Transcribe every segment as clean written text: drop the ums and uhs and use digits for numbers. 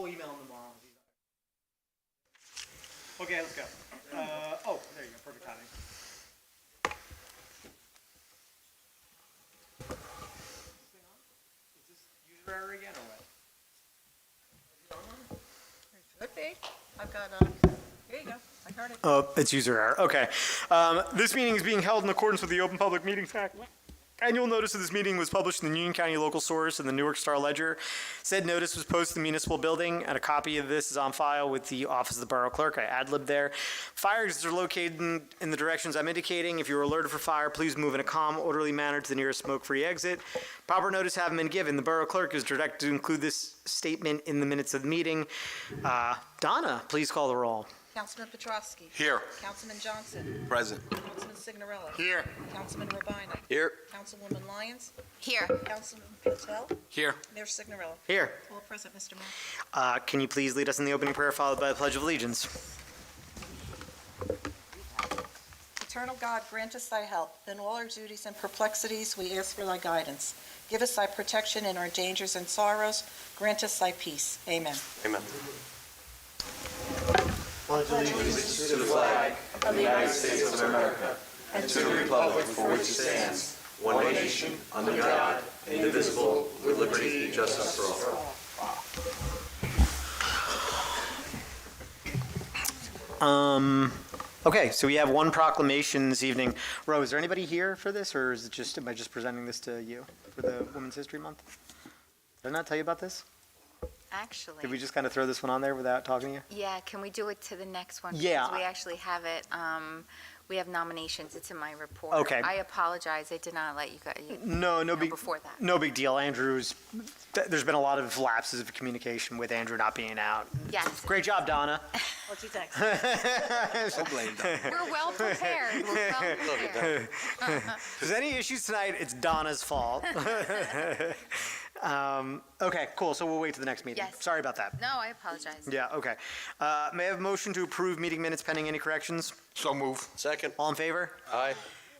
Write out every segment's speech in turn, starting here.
We'll email him tomorrow. Okay, let's go. Oh, there you go. Perfect timing. Is this user error again or what? Could be. I've got, here you go. I heard it. Oh, it's user error. Okay. This meeting is being held in accordance with the Open Public Meetings Act. Annual notice of this meeting was published in the Union County Local Source and the Newark Star Ledger. Said notice was posted in the municipal building, and a copy of this is on file with the Office of the Borough Clerk. I ad-libbed there. Fire exits are located in the directions I'm indicating. If you are alerted for fire, please move in a calm, orderly manner to the nearest smoke-free exit. Proper notice having been given. The Borough Clerk is directed to include this statement in the minutes of the meeting. Donna, please call the roll. Councilman Petrowski. Here. Councilman Johnson. Present. Councilman Signorella. Here. Councilman Rabina. Here. Councilwoman Lyons. Here. Councilman Patel. Here. Mayor Signorella. Here. All present, Mr. Mayor. Can you please lead us in the opening prayer followed by the Pledge of Allegiance? Eternal God, grant us thy help. In all our duties and perplexities, we ask for thy guidance. Give us thy protection in our dangers and sorrows. Grant us thy peace. Amen. Amen. Pledge Allegiance to the flag of the United States of America and to the republic for which it stands, one nation, under God, indivisible, with liberty and justice for all. Okay, so we have one proclamation this evening. Rose, is there anybody here for this, or is it just, am I just presenting this to you for the Women's History Month? Did I not tell you about this? Actually, Did we just kind of throw this one on there without talking to you? yeah, can we do it to the next one? Yeah. Because we actually have it, we have nominations, it's in my report. Okay. I apologize, I did not let you guys, No know big, before that. no big deal. There's been a lot of lapses of communication with Andrew not being out. Yes. Great job, Donna. What's your text? Don't blame them. We're well prepared, we're well prepared. If there's any issues tonight, it's Donna's fault. Okay, cool. So we'll wait to the next meeting. Yes. Sorry about that. No, I apologize. Yeah, okay. May I have a motion to approve meeting minutes pending any corrections? So move. Second. All in favor? Aye.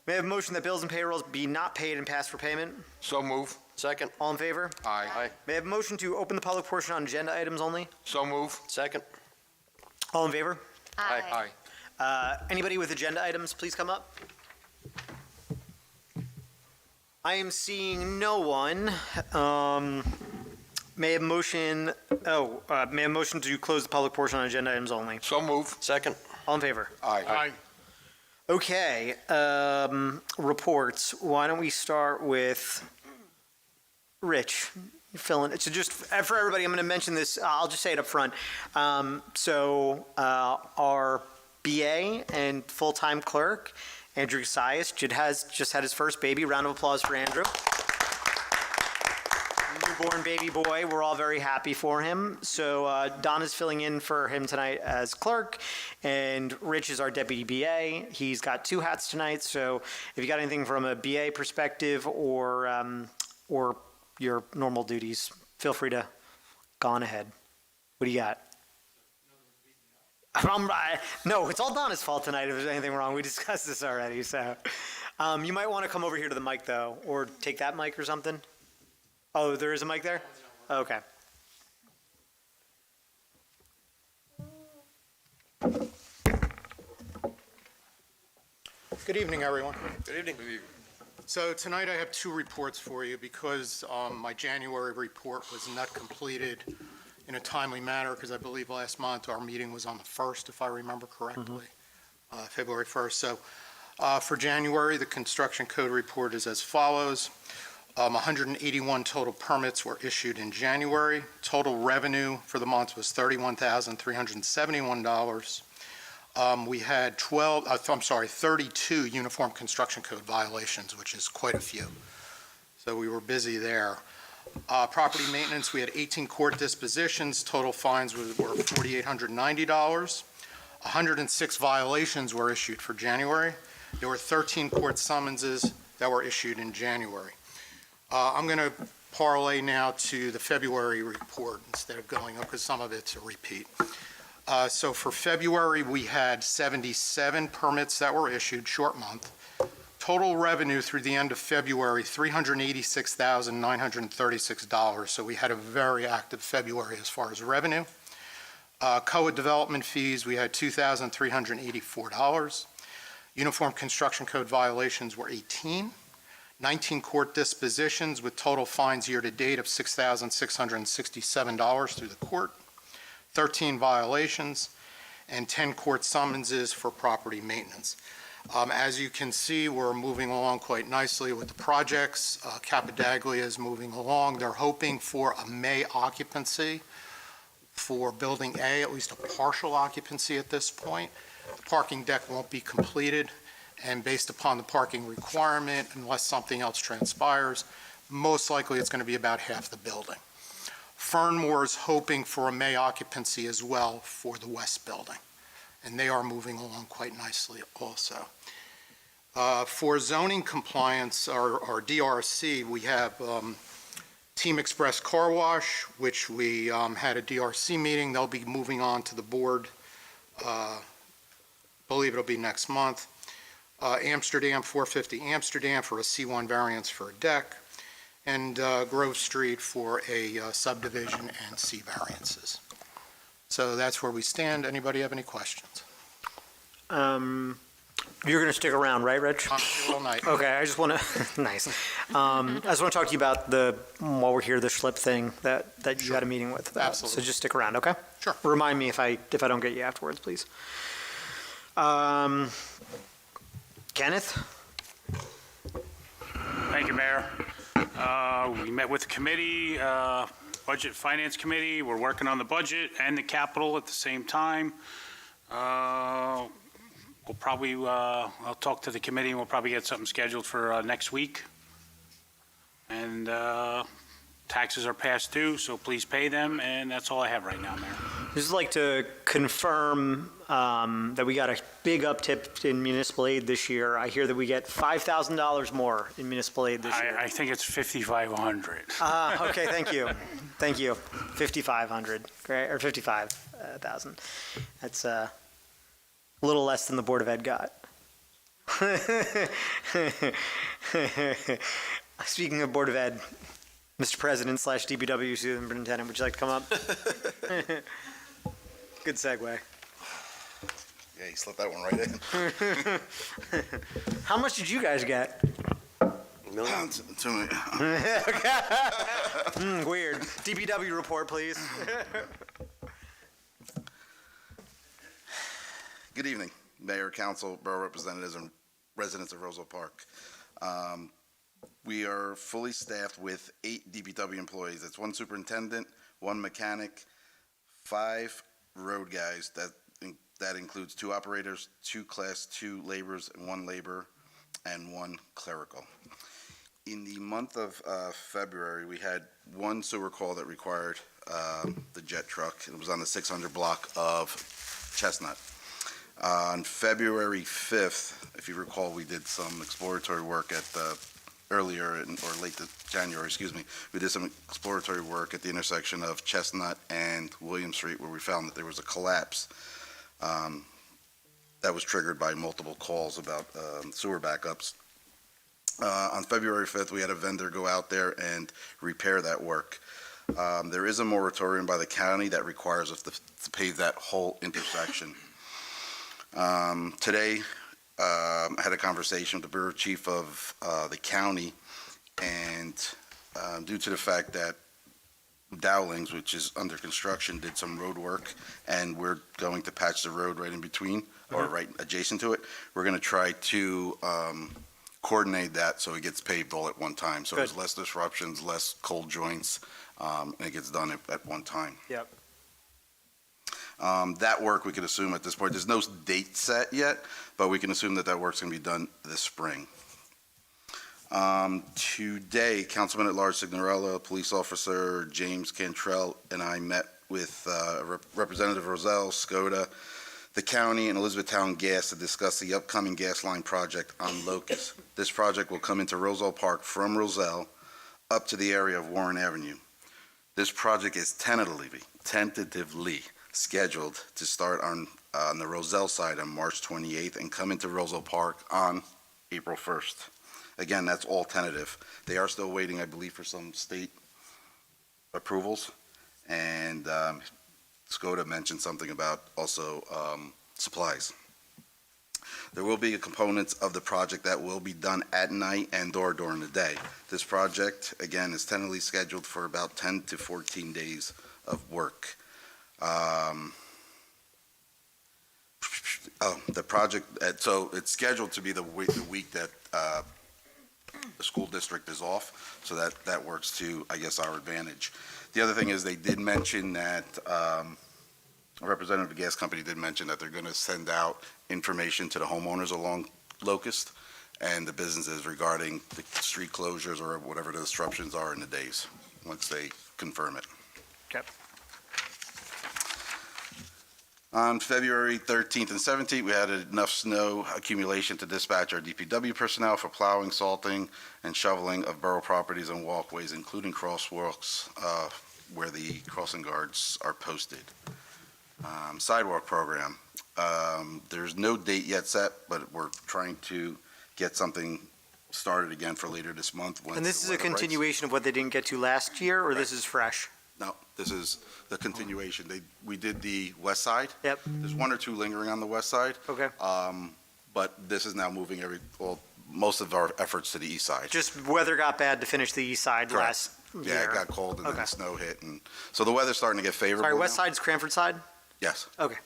May I have a motion that bills and payrolls be not paid and passed for payment? So move. Second. All in favor? Aye. Aye. May I have a motion to open the public portion on agenda items only? So move. Second. All in favor? Aye. Anybody with agenda items, please come up. I am seeing no one. May I have a motion, may I have a motion to close the public portion on agenda items only? So move. Second. All in favor? Aye. Aye. Okay, reports. Why don't we start with Rich? Fill in. So just for everybody, I'm going to mention this. I'll just say it up front. Our BA and full-time clerk, Andrew Gasias, just had his first baby. Round of applause for Andrew. Newborn baby boy. We're all very happy for him. So Donna's filling in for him tonight as clerk, and Rich is our deputy BA. He's got two hats tonight. So if you got anything from a BA perspective or your normal duties, feel free to go on ahead. What do you got? No, it's all Donna's fault tonight if there's anything wrong. We discussed this already. So you might want to come over here to the mic, though, or take that mic or something. Oh, there is a mic there? Okay. Good evening, everyone. Good evening. So tonight I have two reports for you because my January report was not completed in a timely manner because I believe last month our meeting was on the 1st, if I remember correctly, February 1st. So for January, the construction code report is as follows. 181 total permits were issued in January. Total revenue for the month was $31,371. We had 32 uniform construction code violations, which is quite a few. So we were busy there. Property maintenance, we had 18 court dispositions. Total fines were $4,890. 106 violations were issued for January. There were 13 court summonses that were issued in January. I'm going to parlay now to the February report instead of going up because some of it's a repeat. So for February, we had 77 permits that were issued, short month. Total revenue through the end of February, $386,936. So we had a very active February as far as revenue. COA development fees, we had $2,384. Uniform Construction Code violations were 18. 19 court dispositions with total fines year-to-date of $6,667 through the court. 13 violations, and 10 court summonses for property maintenance. As you can see, we're moving along quite nicely with the projects. Capadaglia is moving along. They're hoping for a May occupancy for Building A, at least a partial occupancy at this point. The parking deck won't be completed, and based upon the parking requirement, unless something else transpires, most likely it's going to be about half the building. Fernmore is hoping for a May occupancy as well for the west building, and they are moving along quite nicely also. For zoning compliance, our DRC, we have Team Express Car Wash, which we had a DRC meeting. They'll be moving on to the board, believe it'll be next month. Amsterdam, 450 Amsterdam for a C1 variance for a deck, and Grove Street for a subdivision and C variances. So that's where we stand. Anybody have any questions? You're going to stick around, right, Rich? I'm here all night. Okay, I just want to, nice. I just want to talk to you about while we're here, the Schlip thing that you had a meeting with. Absolutely. So just stick around, okay? Sure. Remind me if I don't get you afterwards, please. Kenneth? Thank you, Mayor. We met with the committee, Budget Finance Committee. We're working on the budget and the capital at the same time. We'll probably, I'll talk to the committee and we'll probably get something scheduled for next week. And taxes are past due, so please pay them, and that's all I have right now, Mayor. Just like to confirm that we got a big uptick in municipal aid this year. I hear that we get $5,000 more in municipal aid this year. I think it's 5,500. Okay, thank you. Thank you. 5,500, great, or 55,000. That's a little less than the Board of Ed got. Speaking of Board of Ed, Mr. President / DPW Superintendent, would you like to come up? Good segue. Yeah, you slipped that one right in. How much did you guys get? Too many. Weird. DPW report, please. Good evening, Mayor, Council, Borough Representatives, and residents of Roselle Park. We are fully staffed with 8 DPW employees. That's 1 superintendent, 1 mechanic, 5 road guys. That includes 2 operators, 2 class 2 laborers, and 1 laborer, and 1 clerical. In the month of February, we had 1 sewer call that required the jet truck. It was on the 600 block of Chestnut. On February 5th, if you recall, we did some exploratory work at late January, we did some exploratory work at the intersection of Chestnut and William Street, where we found that there was a collapse that was triggered by multiple calls about sewer backups. On February 5th, we had a vendor go out there and repair that work. There is a moratorium by the county that requires us to pave that whole intersection. Today, I had a conversation with the Bureau Chief of the county, and due to the fact that Dowlings, which is under construction, did some road work, and we're going to patch the road right in between, or right adjacent to it, we're going to try to coordinate that so it gets paved all at one time. So there's less disruptions, less cold joints, and it gets done at one time. Yep. That work, we can assume at this point, there's no date set yet, but we can assume that work's going to be done this spring. Today, Councilman at Large Signorella, Police Officer James Cantrell, and I met with Representative Roselle, Skoda, the county, and Elizabethtown Gas to discuss the upcoming gas line project on Locust. This project will come into Roselle Park from Roselle up to the area of Warren Avenue. This project is tentatively scheduled to start on the Roselle side on March 28th and come into Roselle Park on April 1st. Again, that's all tentative. They are still waiting, I believe, for some state approvals, and Skoda mentioned something about also supplies. There will be components of the project that will be done at night and/or during the day. This project, again, is tentatively scheduled for about 10 to 14 days of work. The project, so it's scheduled to be the week that the school district is off, so that works to, I guess, our advantage. The other thing is they did mention that, a representative of the gas company did mention that they're going to send out information to the homeowners along Locust and the businesses regarding the street closures or whatever the disruptions are in the days, once they confirm it. Okay. On February 13th and 17th, we had enough snow accumulation to dispatch our DPW personnel for plowing, salting, and shoveling of borough properties and walkways, including crosswalks where the crossing guards are posted. Sidewalk program. There's no date yet set, but we're trying to get something started again for later this month. And this is a continuation of what they didn't get to last year, or this is fresh? No, this is the continuation. We did the west side. Yep. There's one or two lingering on the west side. Okay. But this is now moving most of our efforts to the east side. Just weather got bad to finish the east side Correct. last year. Yeah, it got cold and Okay. then snow hit, and so the weather's starting to get favorable Sorry, west now. side's Cranford side? Yes, Okay,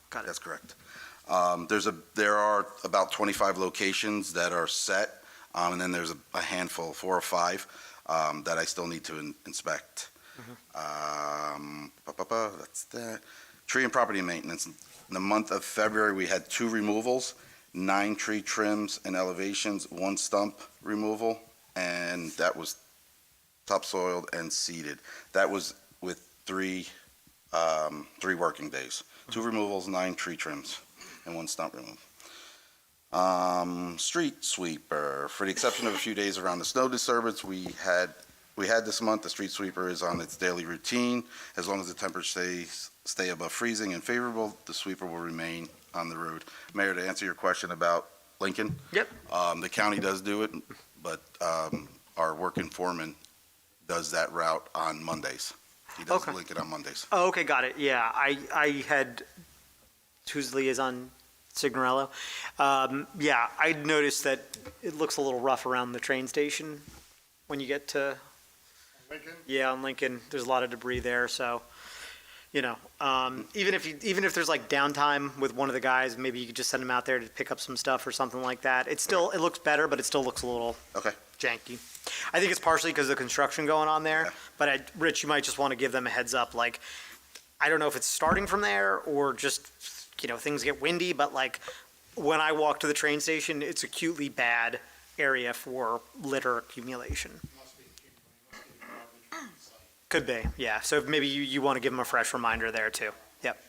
got it. that's correct. There are about 25 locations that are set, and then there's a handful, 4 or 5, that I still need to inspect. That's that. Tree and property maintenance. In the month of February, we had 2 removals, 9 tree trims and elevations, 1 stump removal, and that was topsoiled and seeded. That was with 3 working days. 2 removals, 9 tree trims, and 1 stump removal. Street sweeper. For the exception of a few days around the snow disturbance, we had this month. The street sweeper is on its daily routine. As long as the temperatures stay above freezing and favorable, the sweeper will remain on the road. Mayor, to answer your question about Lincoln. Yep. The county does do it, but our working foreman does that route on Mondays. He does Okay. Lincoln on Mondays. Oh, okay, got it. Yeah, I had, who's the liaison? Signorello. Yeah, I noticed that it looks a little rough around the train station when you get to. Lincoln? Yeah, on Lincoln, there's a lot of debris there, so, even if there's like downtime with one of the guys, maybe you could just send him out there to pick up some stuff or something like that. It looks better, but it still looks a little Okay. janky. I think it's partially because of the construction going on there, Yeah. but Rich, you might just want to give them a heads up, like, I don't know if it's starting from there or just, things get windy, but like, when I walk to the train station, it's acutely bad area for litter accumulation. Could be, yeah. So maybe you want to give them a fresh reminder there too. Yep.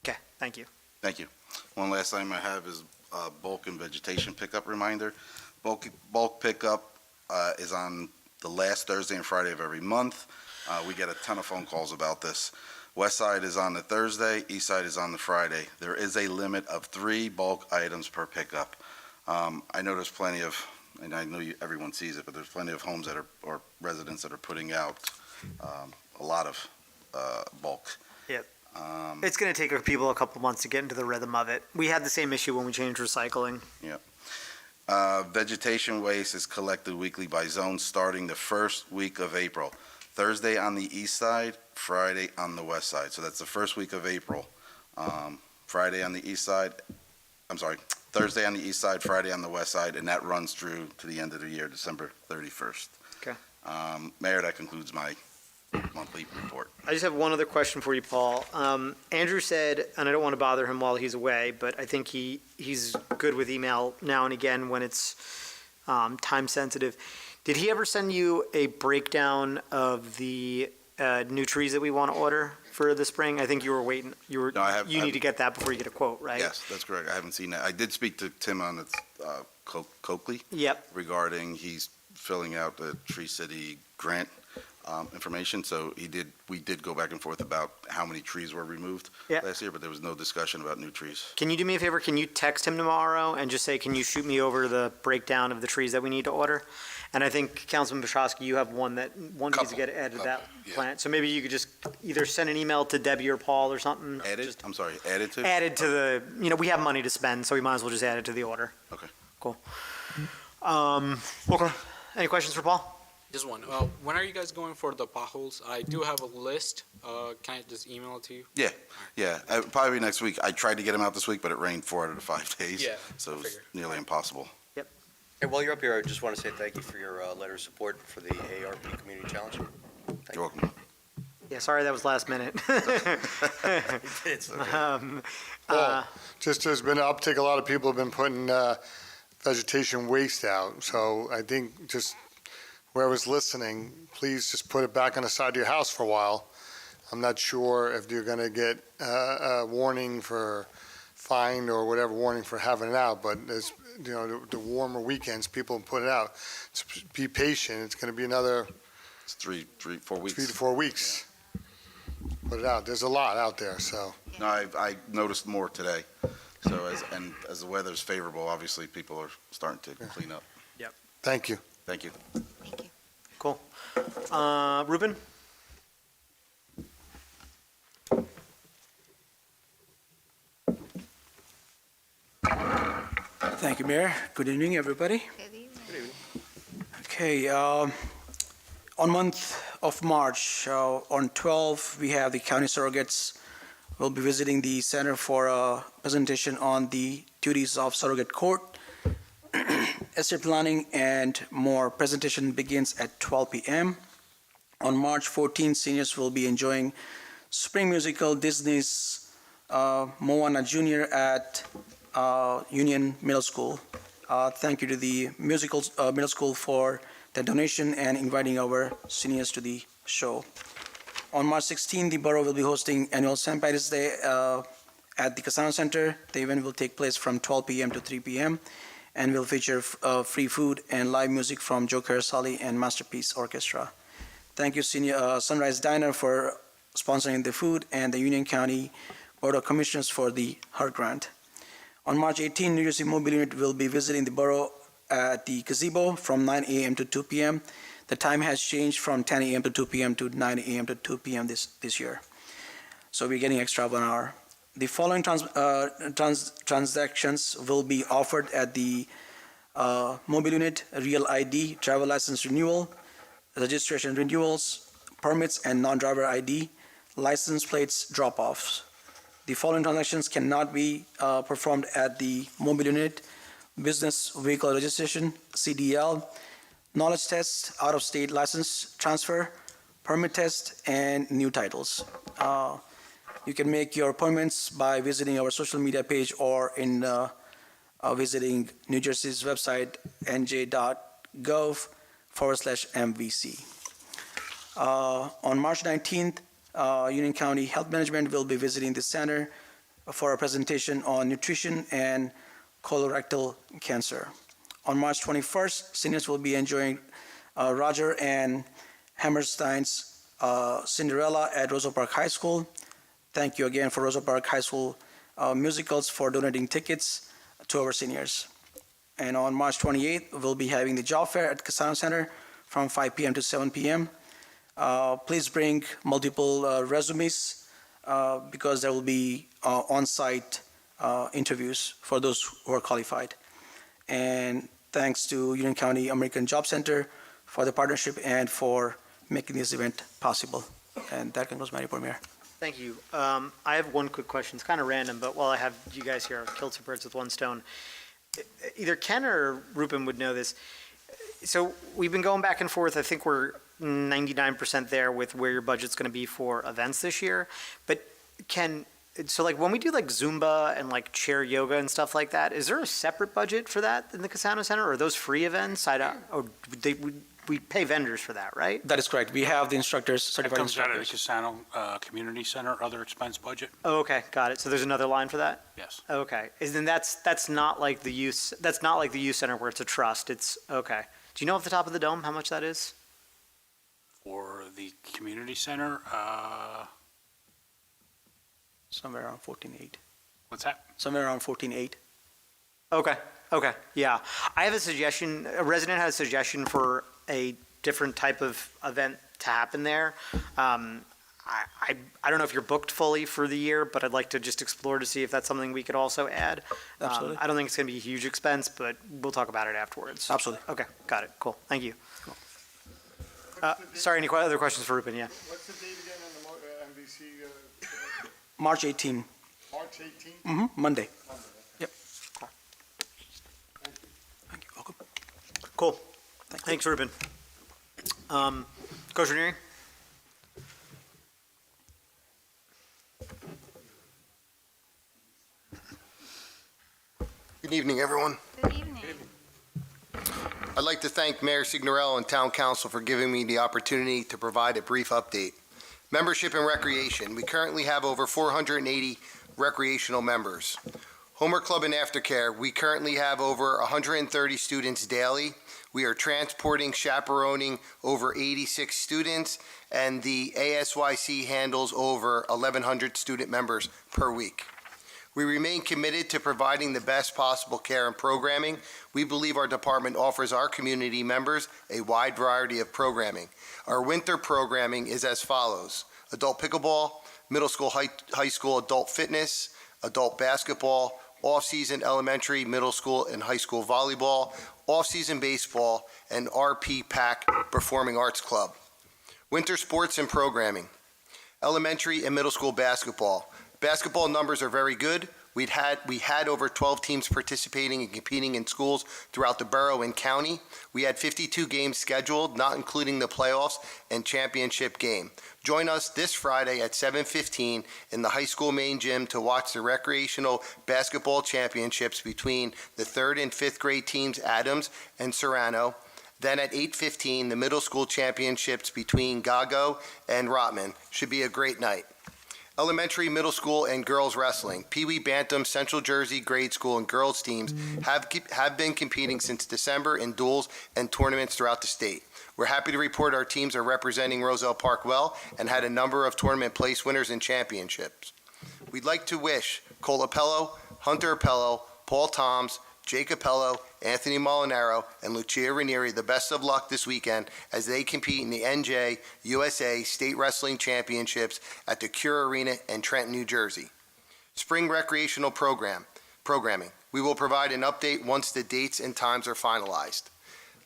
Okay, thank you. Thank you. One last item I have is bulk and vegetation pickup reminder. Bulk pickup is on the last Thursday and Friday of every month. We get a ton of phone calls about this. West side is on the Thursday, east side is on the Friday. There is a limit of 3 bulk items per pickup. I know there's plenty of, and I know everyone sees it, but there's plenty of homes or residents that are putting out a lot of bulk. Yep. It's going to take people a couple months to get into the rhythm of it. We had the same issue when we changed recycling. Vegetation waste is collected weekly by zone starting the first week of April. Thursday on the east side, Friday on the west side. So that's the first week of April. Thursday on the east side, Friday on the west side, and that runs through to the end of the year, December 31st. Okay. Mayor, that concludes my monthly report. I just have one other question for you, Paul. Andrew said, and I don't want to bother him while he's away, but I think he's good with email now and again when it's time sensitive. Did he ever send you a breakdown of the new trees that we want to order for the spring? I think you were waiting. No, I You need to get that before you get a quote, right? Yes, that's correct. I haven't seen that. I did speak to Tim on Coakley Yep. regarding he's filling out the Tree City grant information, so we did go back and forth about how many trees were removed Yeah. last year, but there was no discussion about new trees. Can you do me a favor? Can you text him tomorrow and just say, can you shoot me over the breakdown of the trees that we need to order? And I think Councilman Petrosky, you have one needs to get added to that yeah. plan. So maybe you could just either send an email to Debbie or Paul or something. Added, Just I'm sorry, added to? added to the, we have money to spend, so we might as well just add it to the order. Okay. Cool. Okay. Any questions for Paul? Just one. When are you guys going for the potholes? I do have a list. Can I just email it to you? Yeah, probably next week. I tried to get him out this week, but it rained 4 out of the 5 days. Yeah, So it was figured. nearly impossible. Hey, while you're up here, I just want to say thank you for your letter of support for the ARP Community Challenge. You're welcome. Yeah, sorry that was last minute. It's okay. Well, just there's been an uptick, a lot of people have been putting vegetation waste out, so I think just whoever's listening, please just put it back on the side of your house for a while. I'm not sure if you're gonna get a warning for fine or whatever warning for having it out, but there's, the warmer weekends, people put it out. Just be patient, it's gonna be another It's 4 weeks. 3 to 4 weeks. Put it out, there's a lot out there, so. No, I noticed more today. So as the weather's favorable, obviously people are starting to clean up. Thank you. Thank you. Thank you. Cool. Ruben? Thank you, Mayor. Good evening, everybody. Good evening. Okay, on month of March, on 12, we have the county surrogates will be visiting the center for a presentation on the duties of surrogate court, estate planning, and more. Presentation begins at 12 p.m. On March 14, seniors will be enjoying spring musical Disney's Moana Jr. at Union Middle School. Thank you to the middle school for the donation and inviting our seniors to the show. On March 16, the borough will be hosting annual St. Patrick's Day at the Casano Center. The event will take place from 12 p.m. to 3 p.m. and will feature free food and live music from Joe Carasali and Masterpiece Orchestra. Thank you, Sunrise Diner, for sponsoring the food, and the Union County Board of Commissioners for the HEART grant. On March 18, New Jersey Mobile Unit will be visiting the borough at the gazebo from 9 a.m. to 2 p.m. The time has changed from 10 a.m. to 2 p.m. to 9 a.m. to 2 p.m. this year. So we're getting extra 1 hour. The following transactions will be offered at the Mobile Unit: Real ID, travel license renewal, registration renewals, permits and non-driver ID, license plates drop-offs. The following transactions cannot be performed at the Mobile Unit: business vehicle registration, CDL, knowledge test, out-of-state license transfer, permit test, and new titles. You can make your appointments by visiting our social media page or in visiting New Jersey's website, nj.gov/MVC. On March 19th, Union County Health Management will be visiting the center for a presentation on nutrition and colorectal cancer. On March 21st, seniors will be enjoying Roger and Hammerstein's Cinderella at Roselle Park High School. Thank you again for Roselle Park High School musicals for donating tickets to our seniors. And on March 28th, we'll be having the job fair at Casano Center from 5 p.m. to 7 p.m. Please bring multiple resumes because there will be on-site interviews for those who are qualified. And thanks to Union County American Job Center for the partnership and for making this event possible. And that concludes my report, Mayor. Thank you. I have one quick question. It's kind of random, but while I have you guys here, I'll kill two birds with one stone. Either Ken or Rupen would know this. So we've been going back and forth. I think we're 99% there with where your budget's going to be for events this year. But Ken, so like when we do like Zumba and like chair yoga and stuff like that, is there a separate budget for that in the Casano Center? Or are those free events? We pay vendors for that, right? That is correct. We have the instructors, It certified comes out of the instructors. Casano Community Center, other expense budget. Oh, okay, got it. So there's another line for that? Yes. Okay. Then that's not like the youth center where it's a trust. It's okay. Do you know off the top of the dome how much that is? for the community center. Somewhere around 14.8. What's that? Somewhere around 14.8. Okay, yeah. I have a suggestion, a resident had a suggestion for a different type of event to happen there. I don't know if you're booked fully for the year, but I'd like to just explore to see if that's something we could also add. Absolutely. I don't think it's going to be a huge expense, but we'll talk about it afterwards. Absolutely. Okay, got it, cool, thank you. Sorry, any other questions for Ruben? Yeah. What's the date again on the MVC, March 18, March 18th? Monday. Yep. Thank you. Welcome. Cool. Thanks, Ruben. Coach Ranieri? Good evening, everyone. Good evening. I'd like to thank Mayor Signorello and Town Council for giving me the opportunity to provide a brief update. Membership and recreation. We currently have over 480 recreational members. Homer Club and Aftercare. We currently have over 130 students daily. We are transporting, chaperoning over 86 students, and the ASYC handles over 1,100 student members per week. We remain committed to providing the best possible care and programming. We believe our department offers our community members a wide variety of programming. Our winter programming is as follows: adult pickleball, middle school, high school adult fitness, adult basketball, off-season elementary, middle school, and high school volleyball, off-season baseball, and RP PAC Performing Arts Club. Winter sports and programming. Elementary and middle school basketball. Basketball numbers are very good. We had over 12 teams participating and competing in schools throughout the borough and county. We had 52 games scheduled, not including the playoffs and championship game. Join us this Friday at 7:15 in the high school main gym to watch the recreational basketball championships between the 3rd and 5th grade teams Adams and Serrano. Then at 8:15, the middle school championships between Gago and Rotman. Should be a great night. Elementary, middle school, and girls wrestling. Pee Wee Bantam, Central Jersey grade school, and girls teams have been competing since December in duels and tournaments throughout the state. We're happy to report our teams are representing Roselle Park well and had a number of tournament place winners and championships. We'd like to wish Cole Appello, Hunter Appello, Paul Toms, Jake Appello, Anthony Molinaro, and Lucia Ranieri the best of luck this weekend as they compete in the NJ USA State Wrestling Championships at the Cure Arena in Trenton, New Jersey. Spring recreational programming. We will provide an update once the dates and times are finalized.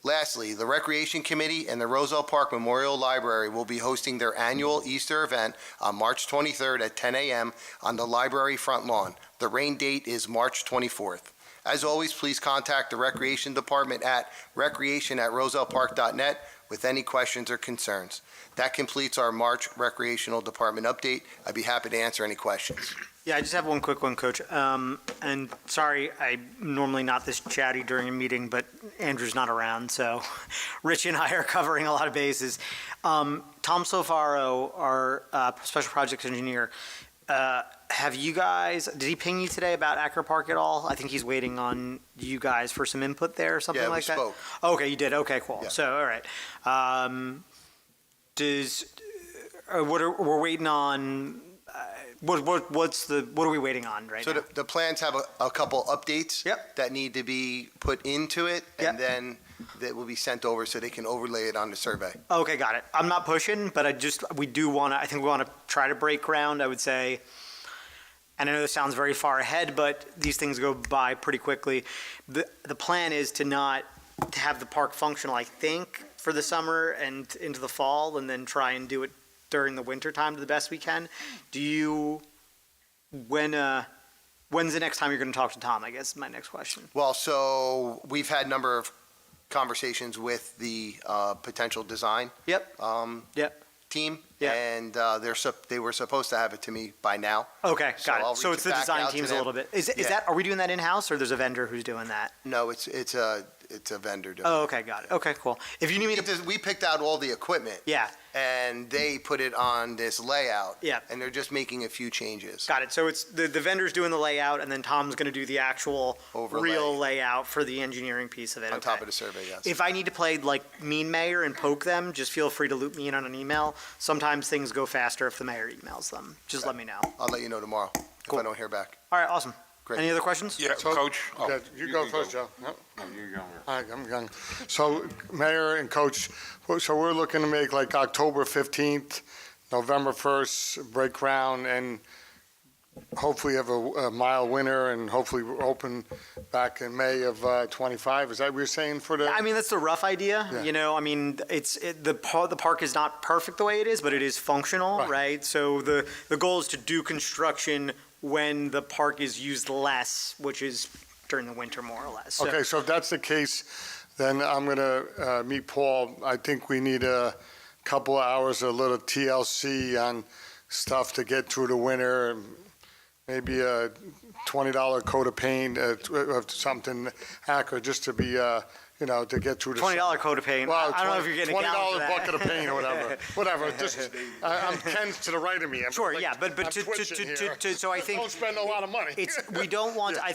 Lastly, the Recreation Committee and the Roselle Park Memorial Library will be hosting their annual Easter event on March 23rd at 10 a.m. on the library front lawn. The rain date is March 24th. As always, please contact the Recreation Department at recreation@rosellepark.net with any questions or concerns. That completes our March Recreational Department update. I'd be happy to answer any questions. Yeah, I just have one quick one, Coach. And sorry, I'm normally not this chatty during a meeting, but Andrew's not around, so Rich and I are covering a lot of bases. Tom Sofaro, our special projects engineer, have you guys, did he ping you today about Acker Park at all? I think he's waiting on you guys for some input there or something like that? Yeah, we spoke. Okay, you did. Okay, cool. Yeah. So, all right. We're waiting on, what are we waiting on right So now? the plans have a couple updates Yep. that need to be put into it, Yep. and then that will be sent over so they can overlay it on the survey. Okay, got it. I'm not pushing, but I think we want to try to break ground, I would say. And I know this sounds very far ahead, but these things go by pretty quickly. The plan is to have the park functional, I think, for the summer and into the fall, and then try and do it during the winter time to the best we can. When's the next time you're going to talk to Tom, I guess, is my next question. Well, so we've had a number of conversations with the potential design Yep. team, Yeah. and they were supposed to have it to me by now. Okay, So got I'll it. So reach it's the back design out to teams a them. little bit. Is Yeah. that, are we doing that in-house, or there's a vendor who's doing that? No, it's it's a vendor doing Oh, okay, got it. Okay, cool. If you need me to, it. We picked out all the equipment. yeah, And they put it on this layout. Yeah. And they're just making a few changes. got it. So it's the vendor's doing the layout, and then Tom's going to do the actual Overlay. real layout for the engineering piece of it. On top Okay. of the survey, yes. If I need to play like mean mayor and poke them, just feel free to loop me in on an email. Sometimes things go faster if the mayor emails them. Just let me know. I'll let you know tomorrow if Cool. I don't hear back. All right, awesome. Great. Any other questions? Yeah, So- Coach. Oh, Yeah, you go first, Joe. No? No, you're younger. All right, I'm young. So, Mayor and Coach, so we're looking to make like October 15th, November 1st, break ground, and hopefully have a mild winter, and hopefully we're open back in May of 25. Is that what you're saying for the? I mean, that's the rough idea. Yeah. You know, I mean, the park is not perfect the way it is, but it is functional, Right. right? So the goal is to do construction when the park is used less, which is during the winter more or less. So- Okay, so if that's the case, then I'm going to meet Paul. I think we need a couple of hours, a little TLC on stuff to get through the winter, and maybe a $20 coat of paint, of something accurate, just to be, to get through the. $20 coat of paint. Well, I don't know if you're getting a gallon for $20 that. bucket of paint or whatever. Whatever. Just, I'm Ken's to the right of me. Sure, yeah, but I'm to, twitching here. so I think Don't spend a lot of money. we don't want, Yeah. I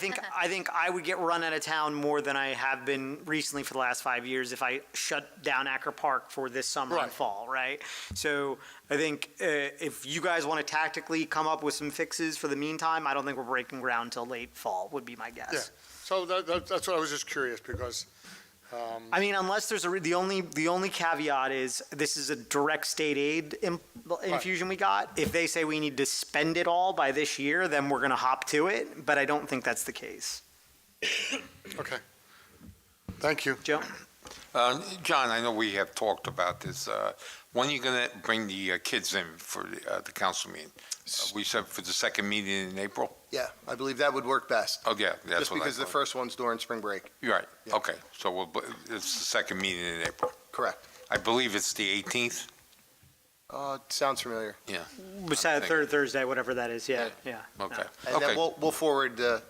think I would get run out of town more than I have been recently for the last 5 years if I shut down Acker Park for this summer and Right. fall, right? So I think if you guys want to tactically come up with some fixes for the meantime, I don't think we're breaking ground until late fall, would be my guess. Yeah. So that's what I was just curious, because I mean, unless there's the only caveat is this is a direct state aid infusion we got. If they say we need to spend it all by this year, then we're going to hop to it. But I don't think that's the case. okay. Thank you. Joe? John, I know we have talked about this. When are you going to bring the kids in for the council meeting? We said for the second meeting in April? Yeah, I believe that would work best. Oh, yeah, that's Just what I because the thought. first one's during spring break. You're right, Yeah. okay. So it's the second meeting in April. Correct. I believe it's the 18th? Sounds familiar. Yeah, Which that third Thursday, whatever that is. Yeah, yeah. okay. And then Okay, we'll forward the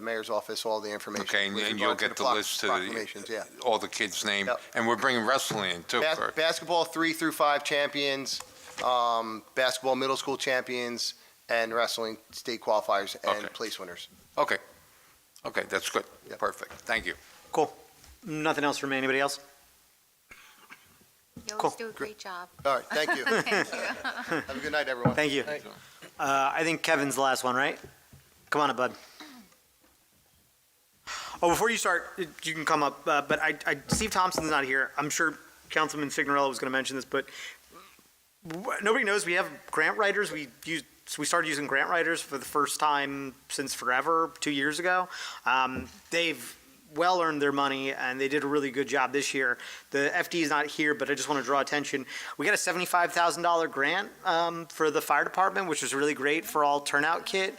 mayor's office all the information. okay, with and you'll regard to get the the list to proclamations, yeah. all the kids' names. Yep. And we're bringing wrestling in too, correct? Basketball 3 through 5 champions, basketball middle school champions, and wrestling state qualifiers and Okay. place winners. Okay, okay, that's good. Yep. Perfect, thank you. Cool. Nothing else from me. Anybody else? You Cool. always do a great job. All right, thank you. Thank you. Have a good night, everyone. Thank you. I think Kevin's the last one, right? Come on up, bud. Oh, before you start, you can come up, but Steve Thompson's not here. I'm sure Councilman Signorella was going to mention this, but nobody knows we have grant writers. We started using grant writers for the first time since forever, 2 years ago. They've well earned their money, and they did a really good job this year. The FD is not here, but I just want to draw attention. We got a $75,000 grant for the fire department, which was really great for all turnout kit,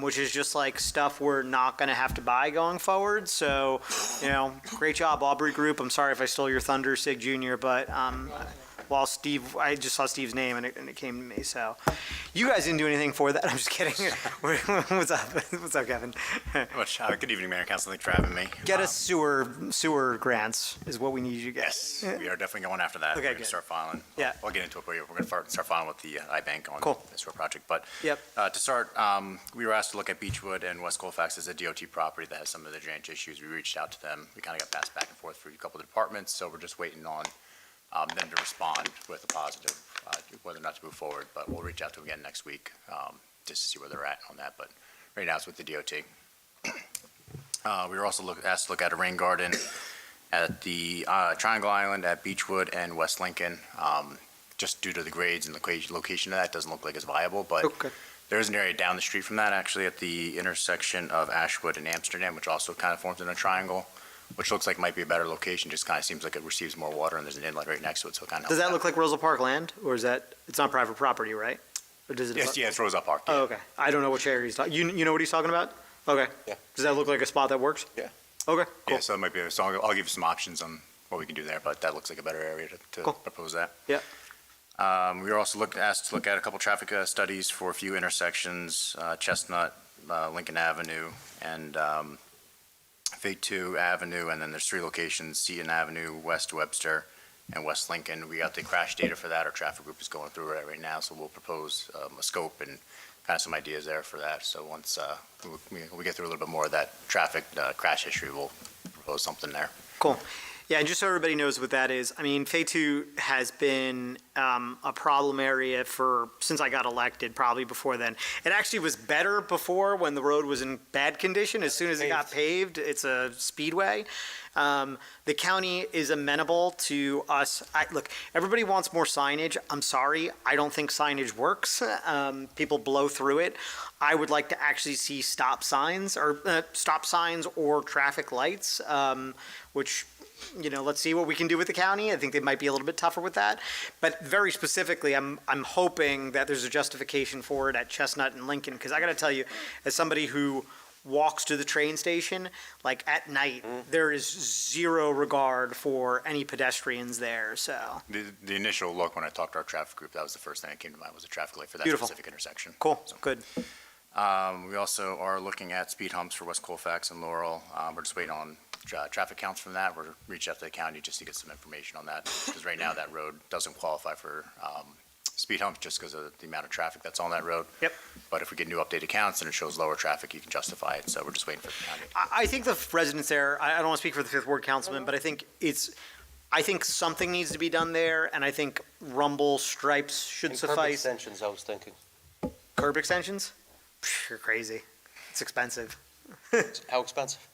which is just like stuff we're not going to have to buy going forward. So, great job, Aubrey Group. I'm sorry if I stole your thunder, Sig Jr., but while Steve, I just saw Steve's name and it came to me. So, you guys didn't do anything for that. I'm just kidding. What's up? What's up, Kevin? Good evening, Mayor and Council. Thanks for having me. Get us sewer grants is what we need you to get. Yes, we are definitely going after that. Okay, We're going good. to start filing. Yeah. We'll get into it, but we're going to start filing with the iBank on Cool. the sewer project. But Yep. to start, we were asked to look at Beechwood and West Colfax as a DOT property that has some of the drainage issues. We reached out to them. We kind of got passed back and forth through a couple of departments, so we're just waiting on them to respond with a positive, whether or not to move forward. But we'll reach out to them again next week just to see where they're at on that. But right now it's with the DOT. We were also asked to look at a rain garden at the Triangle Island, at Beechwood and West Lincoln. Just due to the grades and the location of that, it doesn't look like it's viable, but Okay. there is an area down the street from that, actually, at the intersection of Ashwood and Amsterdam, which also kind of forms in a triangle, which looks like might be a better location, just kind of seems like it receives more water, and there's an inlet right next to it, so it kind of Does that look like Roselle Park land, or is that, it's not private property, right? Or does it? Yes, yeah, it's Roselle Park. Yeah. Oh, okay. I don't know which area he's talking, you know what he's talking about? Okay. Yeah. Does that look like a spot that works? Yeah. Okay, cool. Yeah, so it might be, so I'll give you some options on what we can do there, but that looks like a better area to Cool. propose that. Yeah. We were also asked to look at a couple traffic studies for a few intersections, Chestnut, Lincoln Avenue, and Fayette Avenue, and then there's 3 locations, Seton Avenue, West Webster, and West Lincoln. We got the crash data for that. Our traffic group is going through it right now, so we'll propose a scope and kind of some ideas there for that. So once we get through a little bit more of that traffic crash history, we'll propose something there. Cool. Yeah, and just so everybody knows what that is, I mean, Fayette has been a problem area since I got elected, probably before then. It actually was better before when the road was in bad condition. As soon as it got paved, it's a speedway. The county is amenable to us. Look, everybody wants more signage. I'm sorry, I don't think signage works. People blow through it. I would like to actually see stop signs or traffic lights, which, let's see what we can do with the county. I think they might be a little bit tougher with that. But very specifically, I'm hoping that there's a justification for it at Chestnut and Lincoln, because I got to tell you, as somebody who walks to the train station, like at night, there is zero regard for any pedestrians there, so. The initial look when I talked to our traffic group, that was the first thing that came to mind, was a traffic light for that Beautiful. specific intersection. Cool, So, good. We also are looking at speed humps for West Colfax and Laurel. We're just waiting on traffic counts from that. We're reach out to the county just to get some information on that, because right now that road doesn't qualify for speed humps just because of the amount of traffic that's on that road. Yep. But if we get new updated counts and it shows lower traffic, you can justify it. So we're just waiting for the county. I think the residents there, I don't want to speak for the Fifth Ward councilman, but I think something needs to be done there, and I think rumble stripes should And curb suffice. extensions, I was thinking. Curb extensions? Psh, you're crazy. It's expensive. How expensive?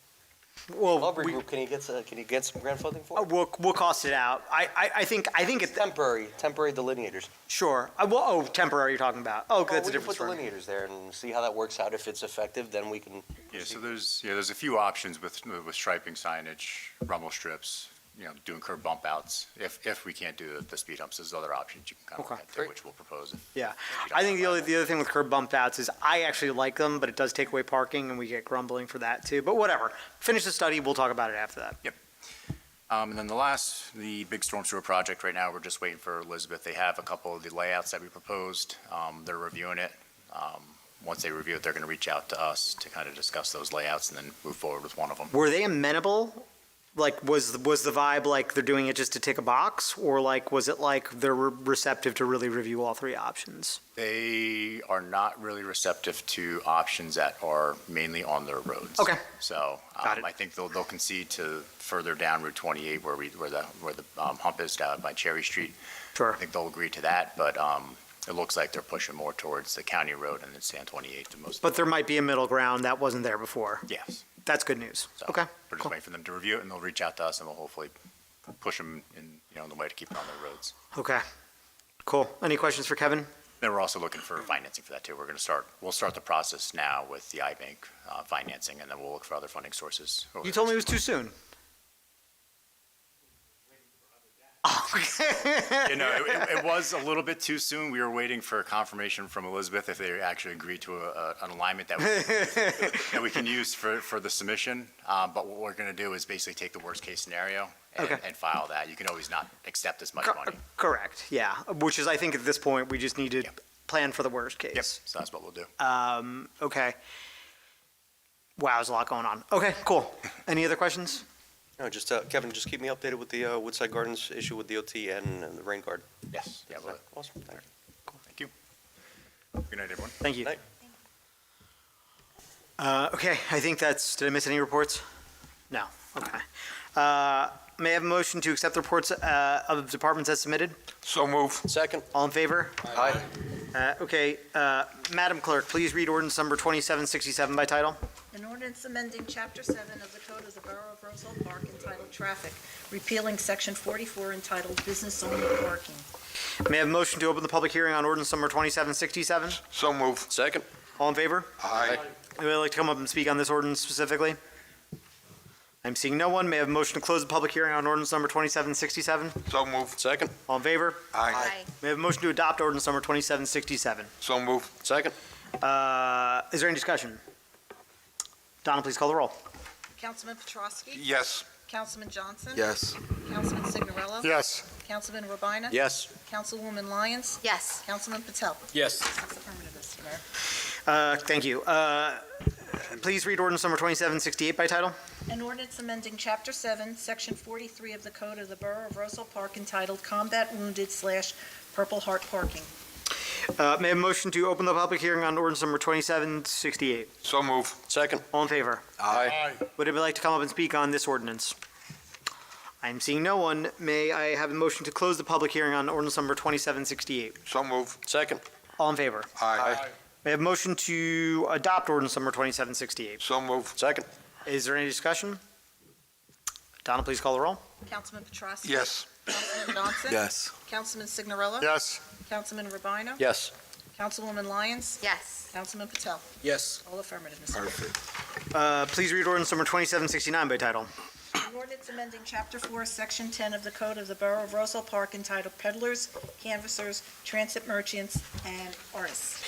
Well, Aubrey Group, can you get some grant funding for it? we'll cost it out. I think it's Temporary delineators. sure. Temporary you're talking about. Oh, that's a We can different put story. delineators there and see how that works out. If it's effective, then we can. Yeah, so there's a few options with striping signage, rumble strips, doing curb bump outs. If we can't do the speed humps, there's other options you can kind of look at too, which we'll propose. Yeah, if you I think the don't other thing with curb bump outs is I actually like them, but it does take away parking, and we get grumbling for that too. But whatever. Finish the study. We'll talk about it after that. And then the big storm sewer project right now, we're just waiting for Elizabeth. They have a couple of the layouts that we proposed. They're reviewing it. Once they review it, they're going to reach out to us to kind of discuss those layouts and then move forward with one of them. Were they amenable? Like, was the vibe like they're doing it just to tick a box, or like was it like they're receptive to really review all 3 options? They are not really receptive to options that are mainly on their roads. Okay. So Got it. I think they'll concede to further down Route 28 where the hump is down by Cherry Street. Sure. I think they'll agree to that, but it looks like they're pushing more towards the county road and it's down 28 to most. But there might be a middle ground that wasn't there before. Yes. That's good news. So Okay. We're just waiting for them to review it and they'll reach out to us and we'll hopefully push them in the way to keep it on their roads. Okay. Cool. Any questions for Kevin? Then we're also looking for financing for that too. We'll start the process now with the iBank financing, and then we'll look for other funding sources. You told me it was too soon. It was a little bit too soon. We were waiting for confirmation from Elizabeth if they actually agreed to an alignment that we can use for the submission. But what we're going to do is basically take the worst case scenario and file that. You can always not accept as much money. Correct. Yeah. Which is, I think at this point, we just need to plan for the worst case. Yep. So that's what we'll do. Okay. Wow, there's a lot going on. Okay, cool. Any other questions? No, just, Kevin, just keep me updated with the Woodside Gardens issue with DOT and the rain guard. Yes. Yeah. Well, Awesome, thank you. cool. Thank you. Good night, everyone. Thank you. Night. Okay, I think did I miss any reports? No. Okay. May I have a motion to accept the reports of the departments as submitted? So move. Second. All in favor? Aye. Okay, Madam Clerk, please read ordinance number 2767 by title. An ordinance amending Chapter 7 of the Code of the Borough of Roselle Park entitled Traffic, repealing Section 44 entitled Business Only Parking. May I have a motion to open the public hearing on ordinance number 2767? So move. Second. All in favor? Aye. Anybody like to come up and speak on this ordinance specifically? I'm seeing no one. May I have a motion to close the public hearing on ordinance number 2767? So move. Second. All in favor? Aye. May I have a motion to adopt ordinance number 2767? So move. Second. Is there any discussion? Donna, please call the roll. Councilman Petrosky? Yes. Councilman Johnson? Yes. Councilman Signorello? Yes. Councilman Robina? Yes. Councilwoman Lyons? Yes. Councilman Patel? Yes. That's affirmative, Mr. Mayor. Thank you. please read ordinance number 2768 by title. An ordinance amending Chapter 7, Section 43 of the Code of the Borough of Roselle Park entitled Combat Wounded/Purple Heart Parking. May I have a motion to open the public hearing on ordinance number 2768? So move. Second. All in favor? Aye. Would anybody like to come up and speak on this ordinance? I'm seeing no one. May I have a motion to close the public hearing on ordinance number 2768? So move. Second. All in favor? Aye. May I have a motion to adopt ordinance number 2768? So move. Second. Is there any discussion? Donna, please call the roll. Councilman Petrosky? Yes. Councilman Johnson? Yes. Councilman Signorella? Yes. Councilman Rubino? Yes. Councilwoman Lyons? Yes. Councilman Patel? Yes. All affirmative, Mr. Mayor. Perfect. Please read ordinance number 2769 by title. An ordinance amending Chapter 4, Section 10 of the Code of the Borough of Roselle Park entitled Peddlers, Canvassers, Transit Merchants, and Artists.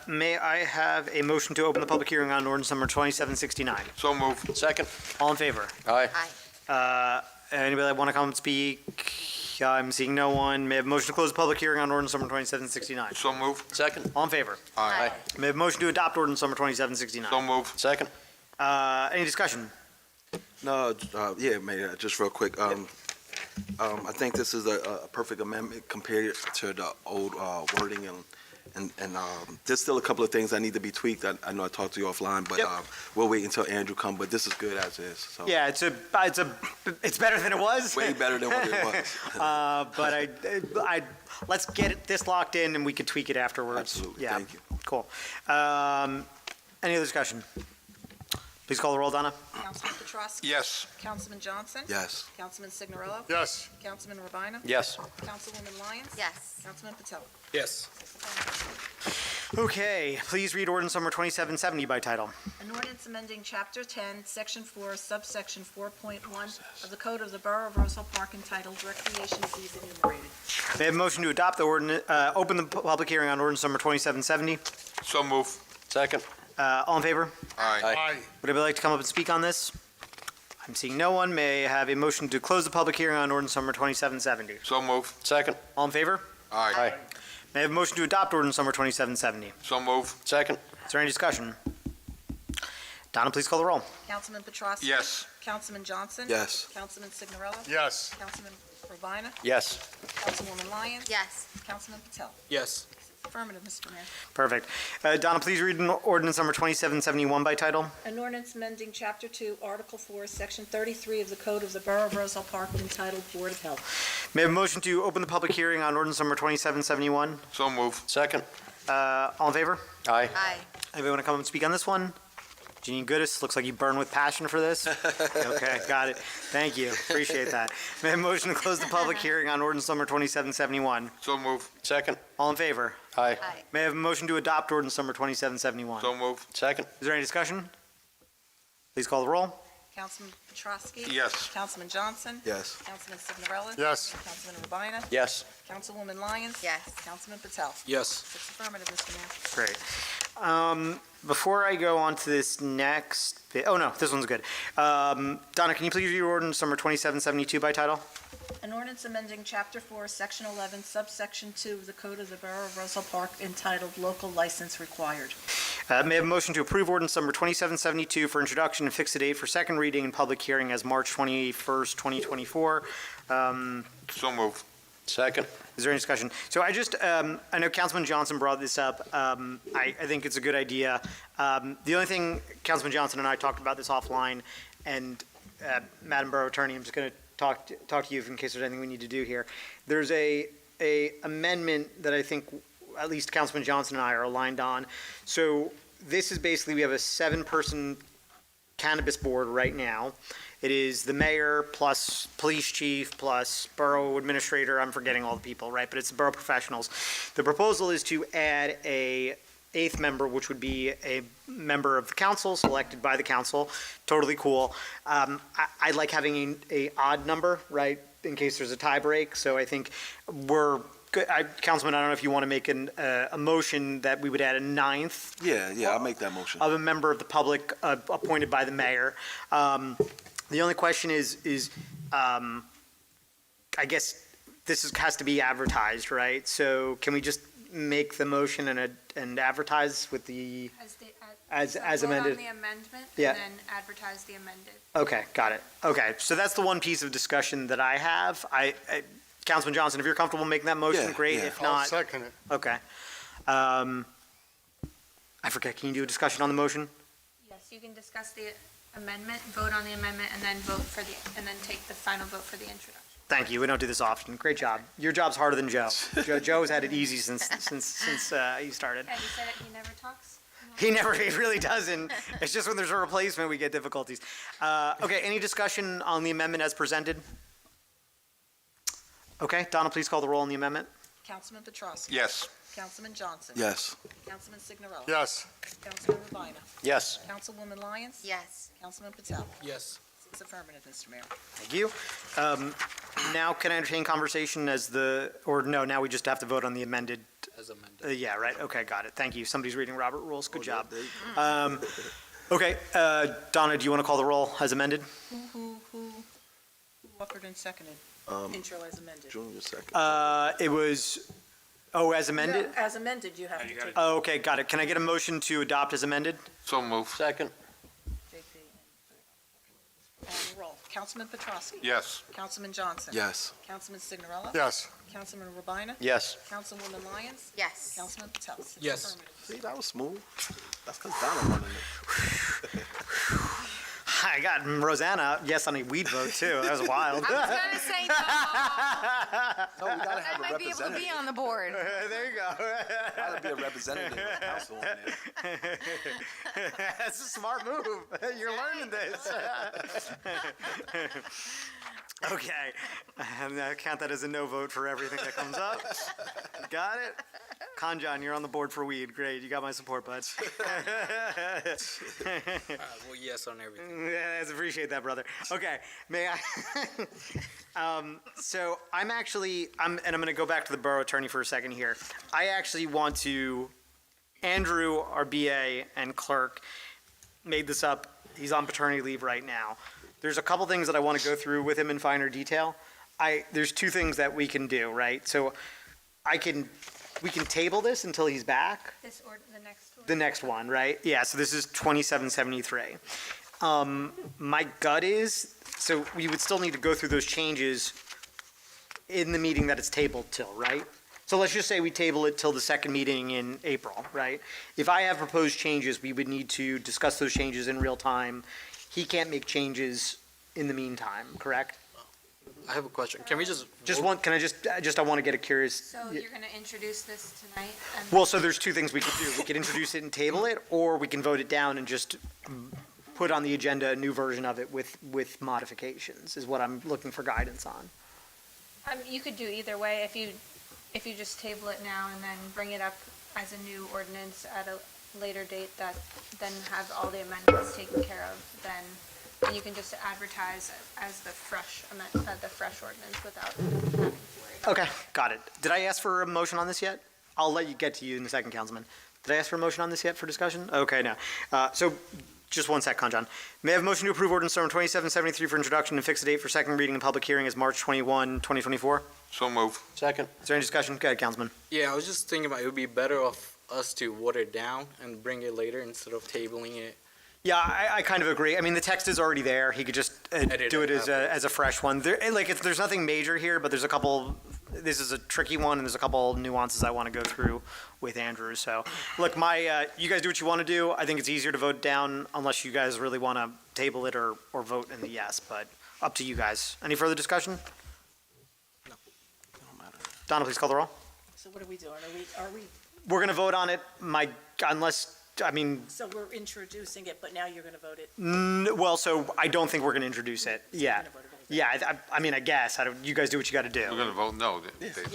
May I have a motion to open the public hearing on ordinance number 2769? So move. Second. All in favor? Aye. Aye. Anybody that want to come and speak? I'm seeing no one. May I have a motion to close the public hearing on ordinance number 2769? So move. Second. All in favor? Aye. May I have a motion to adopt ordinance number 2769? So move. Second. Any discussion? No, yeah, Mayor, just real quick. I think this is a perfect amendment compared to the old wording, and there's still a couple of things that need to be tweaked. I know I talked to you offline, but Yep. we'll wait until Andrew comes, but this is good as is, so. Yeah, it's better than it was. Way better than what it was. But let's get this locked in and we can tweak it afterwards. Absolutely, Yeah, thank you. cool. Any other discussion? Please call the roll, Donna. Councilman Petrosky? Yes. Councilman Johnson? Yes. Councilman Signorella? Yes. Councilman Rubino? Yes. Councilwoman Lyons? Yes. Councilman Patel? Yes. Okay, please read ordinance number 2770 by title. An ordinance amending Chapter 10, Section 4, Subsection 4.1 of the Code of the Borough of Roselle Park entitled Recreation Fees Enumerated. May I have a motion to adopt the ordinance, open the public hearing on ordinance number 2770? So move. Second. All in favor? Aye. Aye. Would anybody like to come up and speak on this? I'm seeing no one. May I have a motion to close the public hearing on ordinance number 2770? So move. Second. All in favor? Aye. May I have a motion to adopt ordinance number 2770? So move. Second. Is there any discussion? Donna, please call the roll. Councilman Petrosky? Yes. Councilman Johnson? Yes. Councilman Signorella? Yes. Councilman Rubino? Yes. Councilwoman Lyons? Yes. Councilman Patel? Yes. Affirmative, Mr. Mayor. Perfect. Donna, please read ordinance number 2771 by title. An ordinance amending Chapter 2, Article 4, Section 33 of the Code of the Borough of Roselle Park entitled Board of Health. May I have a motion to open the public hearing on ordinance number 2771? So move. Second. All in favor? Aye. Aye. Anybody want to come and speak on this one? Janine Goodis, looks like you burn with passion for this. Okay, got it. Thank you. Appreciate that. May I have a motion to close the public hearing on ordinance number 2771? So move. Second. All in favor? Aye. Aye. May I have a motion to adopt ordinance number 2771? So move. Second. Is there any discussion? Please call the roll. Councilman Petrosky? Yes. Councilman Johnson? Yes. Councilman Signorella? Yes. Councilman Rubino? Yes. Councilwoman Lyons? Yes. Councilman Patel? Yes. Six affirmative, Mr. Mayor. Great. Before I go on to this next bit, oh no, this one's good. Donna, can you please read ordinance number 2772 by title? An ordinance amending Chapter 4, Section 11, Subsection 2 of the Code of the Borough of Roselle Park entitled Local License Required. May I have a motion to approve ordinance number 2772 for introduction and fix the date for second reading and public hearing as March 21st, 2024. So move. Second. Is there any discussion? So I just, I know Councilman Johnson brought this up. I think it's a good idea. The only thing, Councilman Johnson and I talked about this offline, and Madam Borough Attorney, I'm just going to talk to you in case there's anything we need to do here. There's a amendment that I think at least Councilman Johnson and I are aligned on. So this is basically, we have a 7-person cannabis board right now. It is the mayor plus police chief plus borough administrator. I'm forgetting all the people, right? But it's the borough professionals. The proposal is to add a 8th member, which would be a member of the council, selected by the council. Totally cool. I like having a odd number, right, in case there's a tie break. So I think we're good. Councilman, I don't know if you want to make a motion that we would add a 9th. Yeah, I'll make that motion. Of a member of the public appointed by the mayor. The only question is, I guess this has to be advertised, right? So can we just make the motion and advertise with the? as So amended? Vote on the amendment Yeah. and then advertise the amended. Okay, got it. Okay, so that's the one piece of discussion that I have. Councilman Johnson, if you're comfortable making that motion, Yeah, great. yeah. If I'll not, second it. okay. I forget, can you do a discussion on the motion? Yes, you can discuss the amendment, vote on the amendment, and then and then take the final vote for the introduction. Thank you, we don't do this often. Great job. Your job's harder than Joe. Joe's had it easy since he started. Yeah, you said it, he never talks? He really doesn't. It's just when there's a replacement, we get difficulties. Okay, any discussion on the amendment as presented? Okay, Donna, please call the roll on the amendment. Councilman Petrosky. Yes. Councilman Johnson. Yes. Councilman Signorella. Yes. Councilman Rubina. Yes. Councilwoman Lyons. Yes. Councilman Patel. Yes. 6 affirmative, Mr. Mayor. Thank you. Now can I entertain conversation now we just have to vote on the amended? As amended. Yeah, right, okay, got it. Thank you. Somebody's reading Robert rules, good job. Okay, Donna, do you want to call the roll as amended? Who offered and seconded? Intro as amended. Junior second. It was, as amended? No, as amended, you have to take Oh, okay, got it. Can I get a motion to adopt as amended? So move. Second. JP and roll. Councilman Petrosky. Yes. Councilman Johnson. Yes. Councilman Signorella. Yes. Councilman Rubina. Yes. Councilwoman Lyons. Yes. Councilman Patel. 6 Yes. affirmative. See, that was smooth. That's because Donna wanted it. I got Rosanna, yes on a weed vote too. That was wild. I was gonna say no. No, we gotta I have a might be able to representative. be on the board. There you go. Gotta be a representative of the council on there. That's a smart move. You're learning this. Okay. I count that as a no vote for everything that comes up. Got it? Conjon, you're on the board for weed. Great. You got my support, bud. Well, yes on everything. Yeah, I appreciate that, brother. Okay, may I? So I'm going to go back to the borough attorney for a second here. I actually want to, Andrew, our BA and clerk, made this up. He's on paternity leave right now. There's a couple things that I want to go through with him in finer detail. There's two things that we can do, right? So we can table this until he's back. The next one. The next one, right? Yeah, so this is 2773. My gut is, so we would still need to go through those changes in the meeting that it's tabled till, right? So let's just say we table it till the second meeting in April, right? If I have proposed changes, we would need to discuss those changes in real time. He can't make changes in the meantime, correct? I have a question. Can we just Just vote? one, can I want to get a curious. So you're gonna introduce this tonight? And Well, so there's two things we could do. We could introduce it and table it, or we can vote it down and just put on the agenda a new version of it with modifications, is what I'm looking for guidance on. You could do either way. If you just table it now and then bring it up as a new ordinance at a later date that then have all the amendments taken care of, then you can just advertise as the fresh ordinance without having to worry about it. Okay, got it. Did I ask for a motion on this yet? I'll let you get to you in a second, Councilman. Did I ask for a motion on this yet for discussion? Okay, no. So just one sec, Conjon. May I have a motion to approve ordinance number 2773 for introduction and fix the date for second reading and public hearing as March 21, 2024? So move. Second. Is there any discussion? Go ahead, Councilman. Yeah, I was just thinking about it would be better off us to water it down and bring it later instead of tabling it. Yeah, I kind of agree. I mean, the text is already there. He could just Edit do it it as a fresh one. There's nothing major here, but there's a couple, this is a tricky one, and there's a couple nuances I want to go through with Andrew. So, look, you guys do what you want to do. I think it's easier to vote down unless you guys really want to table it or vote in the yes, but up to you guys. Any further discussion? No. Donna, please call the roll. So what are we doing? Are we, We're going to vote on it, so we're introducing it, but now you're going to vote it? well, so I don't think we're going to introduce it. Yeah. Yeah, I mean, I guess. You guys do what you got to do. We're going to vote no.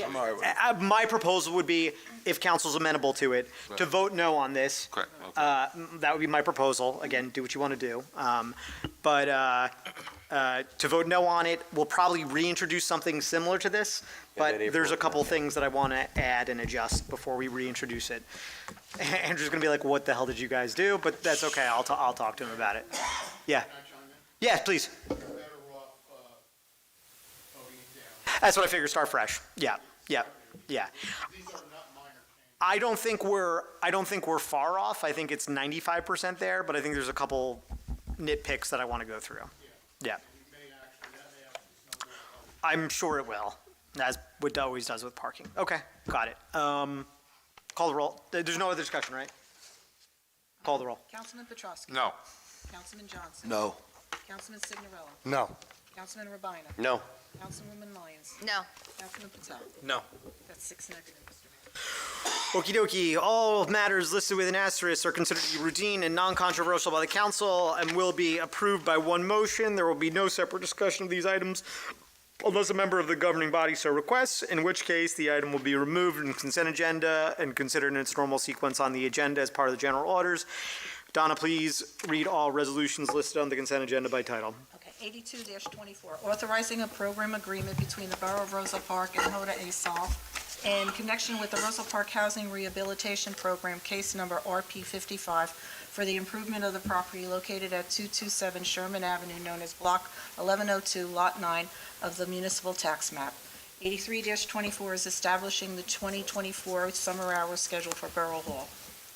I'm all right with it. My proposal would be, if council's amenable to it, to vote no on this. Correct. Okay. That would be my proposal. Again, do what you want to do. But to vote no on it, we'll probably reintroduce something similar to this, but there's a couple things that I want to add and adjust before we reintroduce it. Andrew's going to be like, what the hell did you guys do? But that's okay. I'll talk to him about it. Yeah. Yeah, please. That's what I figured. Start fresh. Yeah. Yeah. Yeah. These are not minor I don't think we're far off. I think it's 95% there, but I think there's a couple nitpicks that I want to go through. Yeah. I'm sure it will, as it always does with parking. Okay, got it. Call the roll. There's no other discussion, right? Call the roll. Councilman Petrosky. No. Councilman Johnson. No. Councilman Signorella. No. Councilman Rabina. No. Councilwoman Lyons. No. Councilman Patel. No. That's 6 negative, Mr. Mayor. Okie dokie. All matters listed with an asterisk are considered to be routine and non-controversial by the council and will be approved by one motion. There will be no separate discussion of these items unless a member of the governing body so requests, in which case the item will be removed from the consent agenda and considered in its normal sequence on the agenda as part of the general orders. Donna, please read all resolutions listed on the consent agenda by title. Okay, 82-24, authorizing a program agreement between the Borough of Roselle Park and Hoda Asol in connection with the Roselle Park Housing Rehabilitation Program, case number RP 55, for the improvement of the property located at 227 Sherman Avenue, known as Block 1102, Lot 9 of the municipal tax map. 83-24 is establishing the 2024 summer hours schedule for Borough Hall.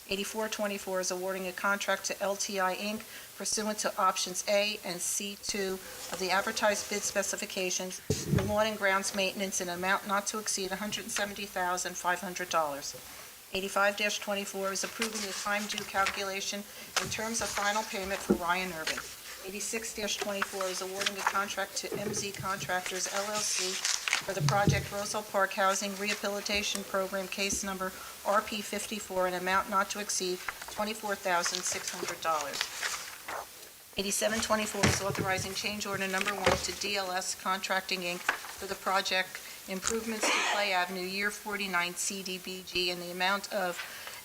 84-24 is awarding a contract to LTI Inc. pursuant to options A and C2 of the advertised bid specifications for lawn and grounds maintenance in an amount not to exceed $170,500. 85-24 is approving the time due calculation in terms of final payment for Ryan Urban. 86-24 is awarding a contract to MZ Contractors LLC for the project Roselle Park Housing Rehabilitation Program, case number RP 54, an amount not to exceed $24,600. 87-24 is authorizing change order number 1 to DLS Contracting, Inc. for the project improvements to Clay Avenue, year 49 CDBG, in the amount of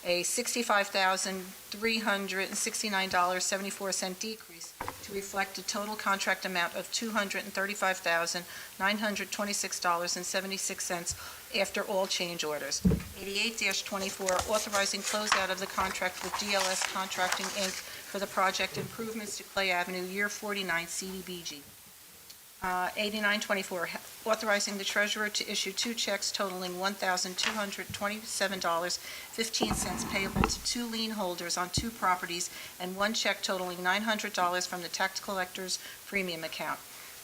a $65,369.74 decrease to reflect a total contract amount of $235,926.76 after all change orders. 88-24, authorizing closeout of the contract with DLS Contracting, Inc. for the project improvements to Clay Avenue, year 49 CDBG. 89-24, authorizing the treasurer to issue 2 checks totaling $1,227.15 payable to 2 lien holders on 2 properties, and 1 check totaling $900 from the tax collector's premium account.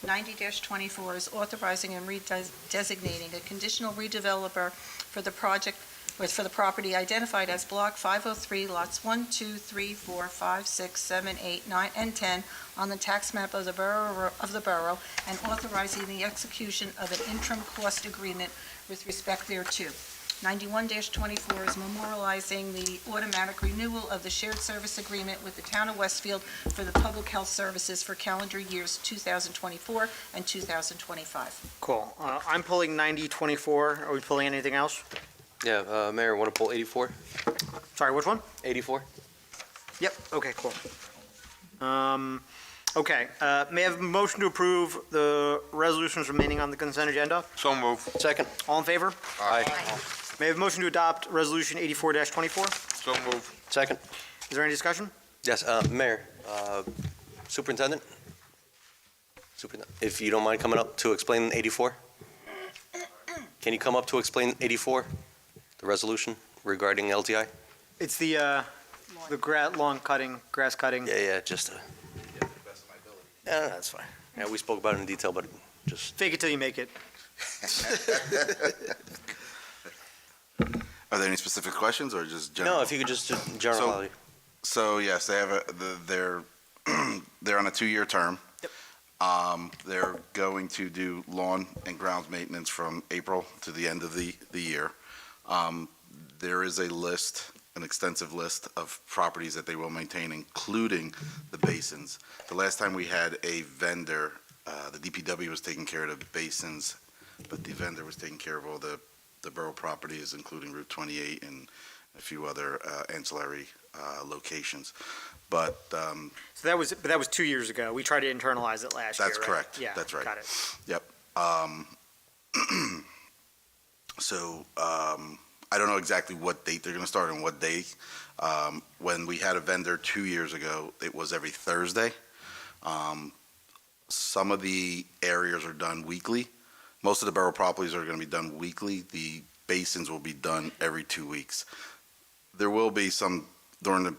90-24 is authorizing and redesignating a conditional redeveloper for the project, for the property identified as Block 503, lots 1, 2, 3, 4, 5, 6, 7, 8, 9, and 10 on the tax map of the borough, and authorizing the execution of an interim cost agreement with respect thereto. 91-24 is memorializing the automatic renewal of the shared service agreement with the town of Westfield for the public health services for calendar years 2024 and 2025. Cool. I'm pulling 90-24. Are we pulling anything else? Yeah, Mayor, want to pull 84? Sorry, which one? 84? Yep, okay, cool. Okay, may I have a motion to approve the resolutions remaining on the consent agenda? So move. Second. All in favor? Aye. May I have a motion to adopt Resolution 84-24? So move. Second. Is there any discussion? Yes, Mayor, Superintendent? If you don't mind coming up to explain 84? Can you come up to explain 84, the resolution regarding LTI? It's the lawn cutting, grass cutting. Yeah, just yeah, that's fine. Yeah, we spoke about it in detail, but just... Fake it till you make it. Are there any specific questions or just general? No, if you could just generally. So yes, they have they're they're on a 2-year term. Yep. They're going to do lawn and grounds maintenance from April to the end of the year. There is a list, an extensive list of properties that they will maintain, including the basins. The last time we had a vendor, the DPW was taking care of the basins, but the vendor was taking care of all the borough properties, including Route 28 and a few other ancillary locations. But So that was 2 years ago. We tried to internalize it last year, that's right? correct. Yeah, That's right. got it. Yep. I don't know exactly what date they're going to start and what day. When we had a vendor 2 years ago, it was every Thursday. Some of the areas are done weekly. Most of the borough properties are going to be done weekly. The basins will be done every 2 weeks. There will be some during the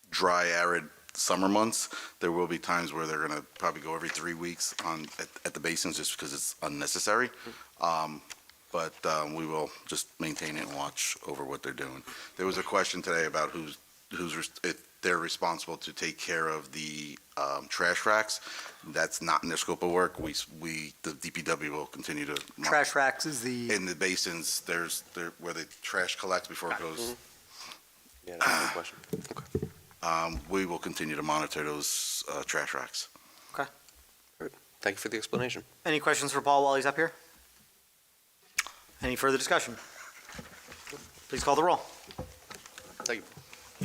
dry, arid summer months. There will be times where they're going to probably go every 3 weeks at the basins just because it's unnecessary. But we will just maintain it and watch over what they're doing. There was a question today about if they're responsible to take care of the trash racks. That's not in their scope of work. The DPW will continue to. Trash racks is the. In the basins, where the trash collects before it goes. Yeah, that's a good question. We will continue to monitor those trash racks. Thank you for the explanation. Any questions for Paul while he's up here? Any further discussion? Please call the roll. Thank you.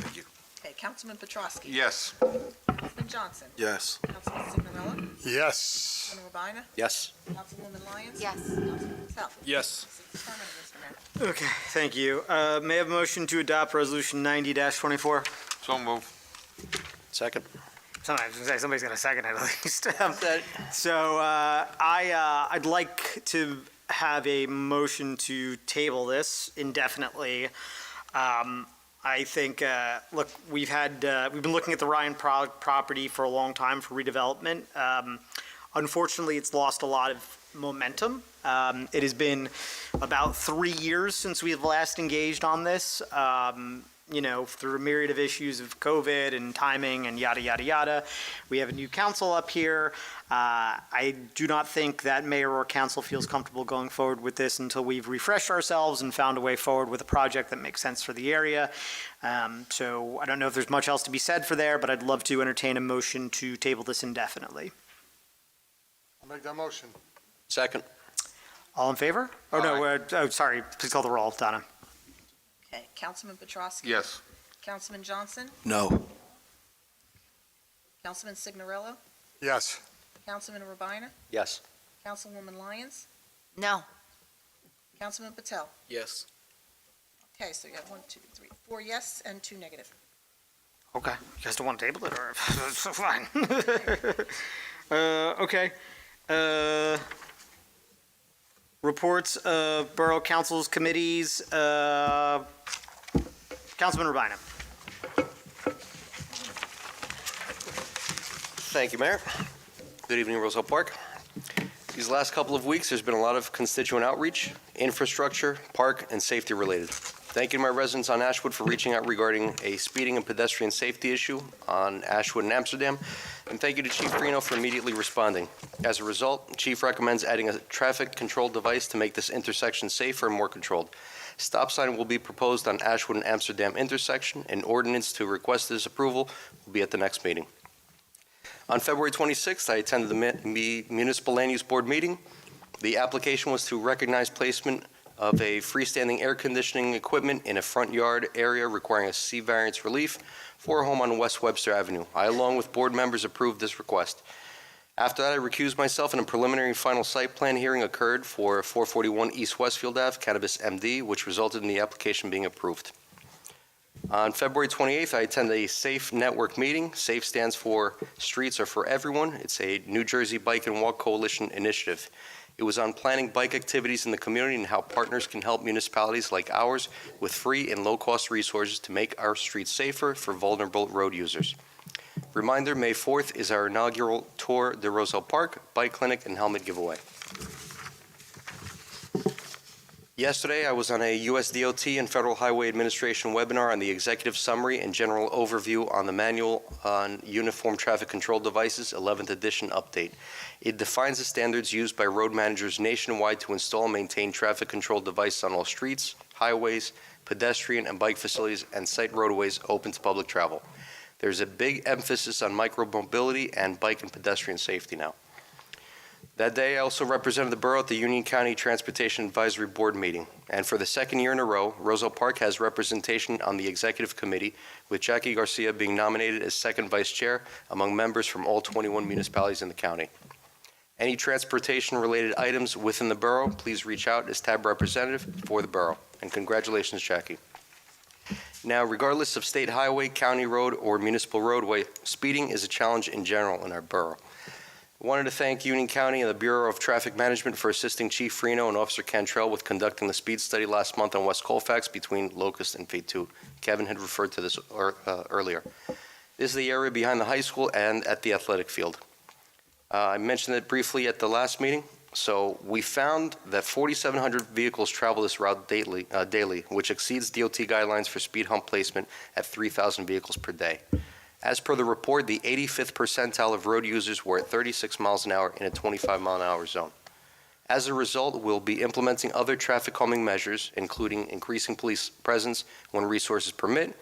Thank you. Okay, Councilman Petrosky. Yes. Councilman Johnson. Yes. Councilman Signorella. Yes. Councilman Urbina. Yes. Councilwoman Lyons. Yes. Councilman Patel. Yes. Six affirmative, Mr. Mayor. Okay, thank you. May I have a motion to adopt Resolution 90-24? So move. Second. Somebody's got a second at least. I'd like to have a motion to table this indefinitely. I think, look, we've been looking at the Ryan property for a long time for redevelopment. Unfortunately, it's lost a lot of momentum. It has been about 3 years since we've last engaged on this. Through a myriad of issues of COVID and timing and yada, yada, yada. We have a new council up here. I do not think that mayor or council feels comfortable going forward with this until we've refreshed ourselves and found a way forward with a project that makes sense for the area. So I don't know if there's much else to be said for there, but I'd love to entertain a motion to table this indefinitely. I'll make that motion. Second. All in favor? Oh, no, sorry. Please call the roll, Donna. Okay, Councilman Petrosky. Yes. Councilman Johnson. No. Councilman Signorella. Yes. Councilman Urbina. Yes. Councilwoman Lyons. No. Councilman Patel. Yes. Okay, so you have 4 yes and 2 negative. Okay. You guys don't want to table it, or fine. Okay. Reports of borough councils, committees. Councilman Urbina. Thank you, Mayor. Good evening, Roselle Park. These last couple of weeks, there's been a lot of constituent outreach, infrastructure, park, and safety related. Thank you to my residents on Ashwood for reaching out regarding a speeding and pedestrian safety issue on Ashwood and Amsterdam. And thank you to Chief Reno for immediately responding. As a result, Chief recommends adding a traffic control device to make this intersection safer and more controlled. Stop sign will be proposed on Ashwood and Amsterdam intersection. An ordinance to request this approval will be at the next meeting. On February 26th, I attended the Municipal Land Use Board meeting. The application was to recognize placement of a freestanding air conditioning equipment in a front yard area requiring a C variance relief for a home on West Webster Avenue. I, along with board members, approved this request. After that, I recused myself, and a preliminary and final site plan hearing occurred for 441 East Westfield Ave, Cannabis MD, which resulted in the application being approved. On February 28th, I attended a SAFE network meeting. SAFE stands for Streets Are For Everyone. It's a New Jersey Bike and Walk Coalition initiative. It was on planning bike activities in the community and how partners can help municipalities like ours with free and low-cost resources to make our streets safer for vulnerable road users. Reminder, May 4th is our inaugural Tour de Roselle Park, bike clinic, and helmet giveaway. Yesterday, I was on a USDOT and Federal Highway Administration webinar on the executive summary and general overview on the Manual on Uniform Traffic Control Devices 11th edition update. It defines the standards used by road managers nationwide to install and maintain traffic control devices on all streets, highways, pedestrian and bike facilities, and site roadways open to public travel. There's a big emphasis on micromobility and bike and pedestrian safety now. That day, I also represented the borough at the Union County Transportation Advisory Board meeting. And for the second year in a row, Roselle Park has representation on the executive committee, with Jackie Garcia being nominated as second vice chair among members from all 21 municipalities in the county. Any transportation-related items within the borough, please reach out as tab representative for the borough. And congratulations, Jackie. Now, regardless of state highway, county road, or municipal roadway, speeding is a challenge in general in our borough. Wanted to thank Union County and the Bureau of Traffic Management for assisting Chief Reno and Officer Cantrell with conducting the speed study last month on West Colfax between Locust and Phase 2. Kevin had referred to this earlier. This is the area behind the high school and at the athletic field. I mentioned it briefly at the last meeting. So we found that 4,700 vehicles travel this route daily, which exceeds DOT guidelines for speed hump placement at 3,000 vehicles per day. As per the report, the 85th percentile of road users were at 36 miles an hour in a 25-mile-an-hour zone. As a result, we'll be implementing other traffic calming measures, including increasing police presence when resources permit,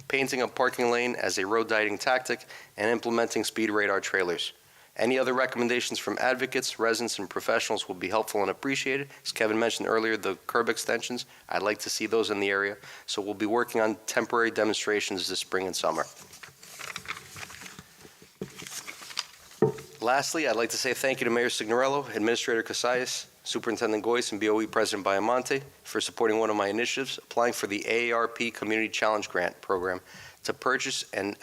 painting a parking lane as a road dieting tactic, and implementing speed radar trailers. Any other recommendations from advocates, residents, and professionals will be helpful and appreciated. As Kevin mentioned earlier, the curb extensions, I'd like to see those in the area, so we'll be working on temporary demonstrations this spring and summer. Lastly, I'd like to say thank you to Mayor Signorello, Administrator Casayas, Superintendent Goyce, and BOE President Biamonte for supporting one of my initiatives, applying for the AARP Community Challenge Grant Program to purchase and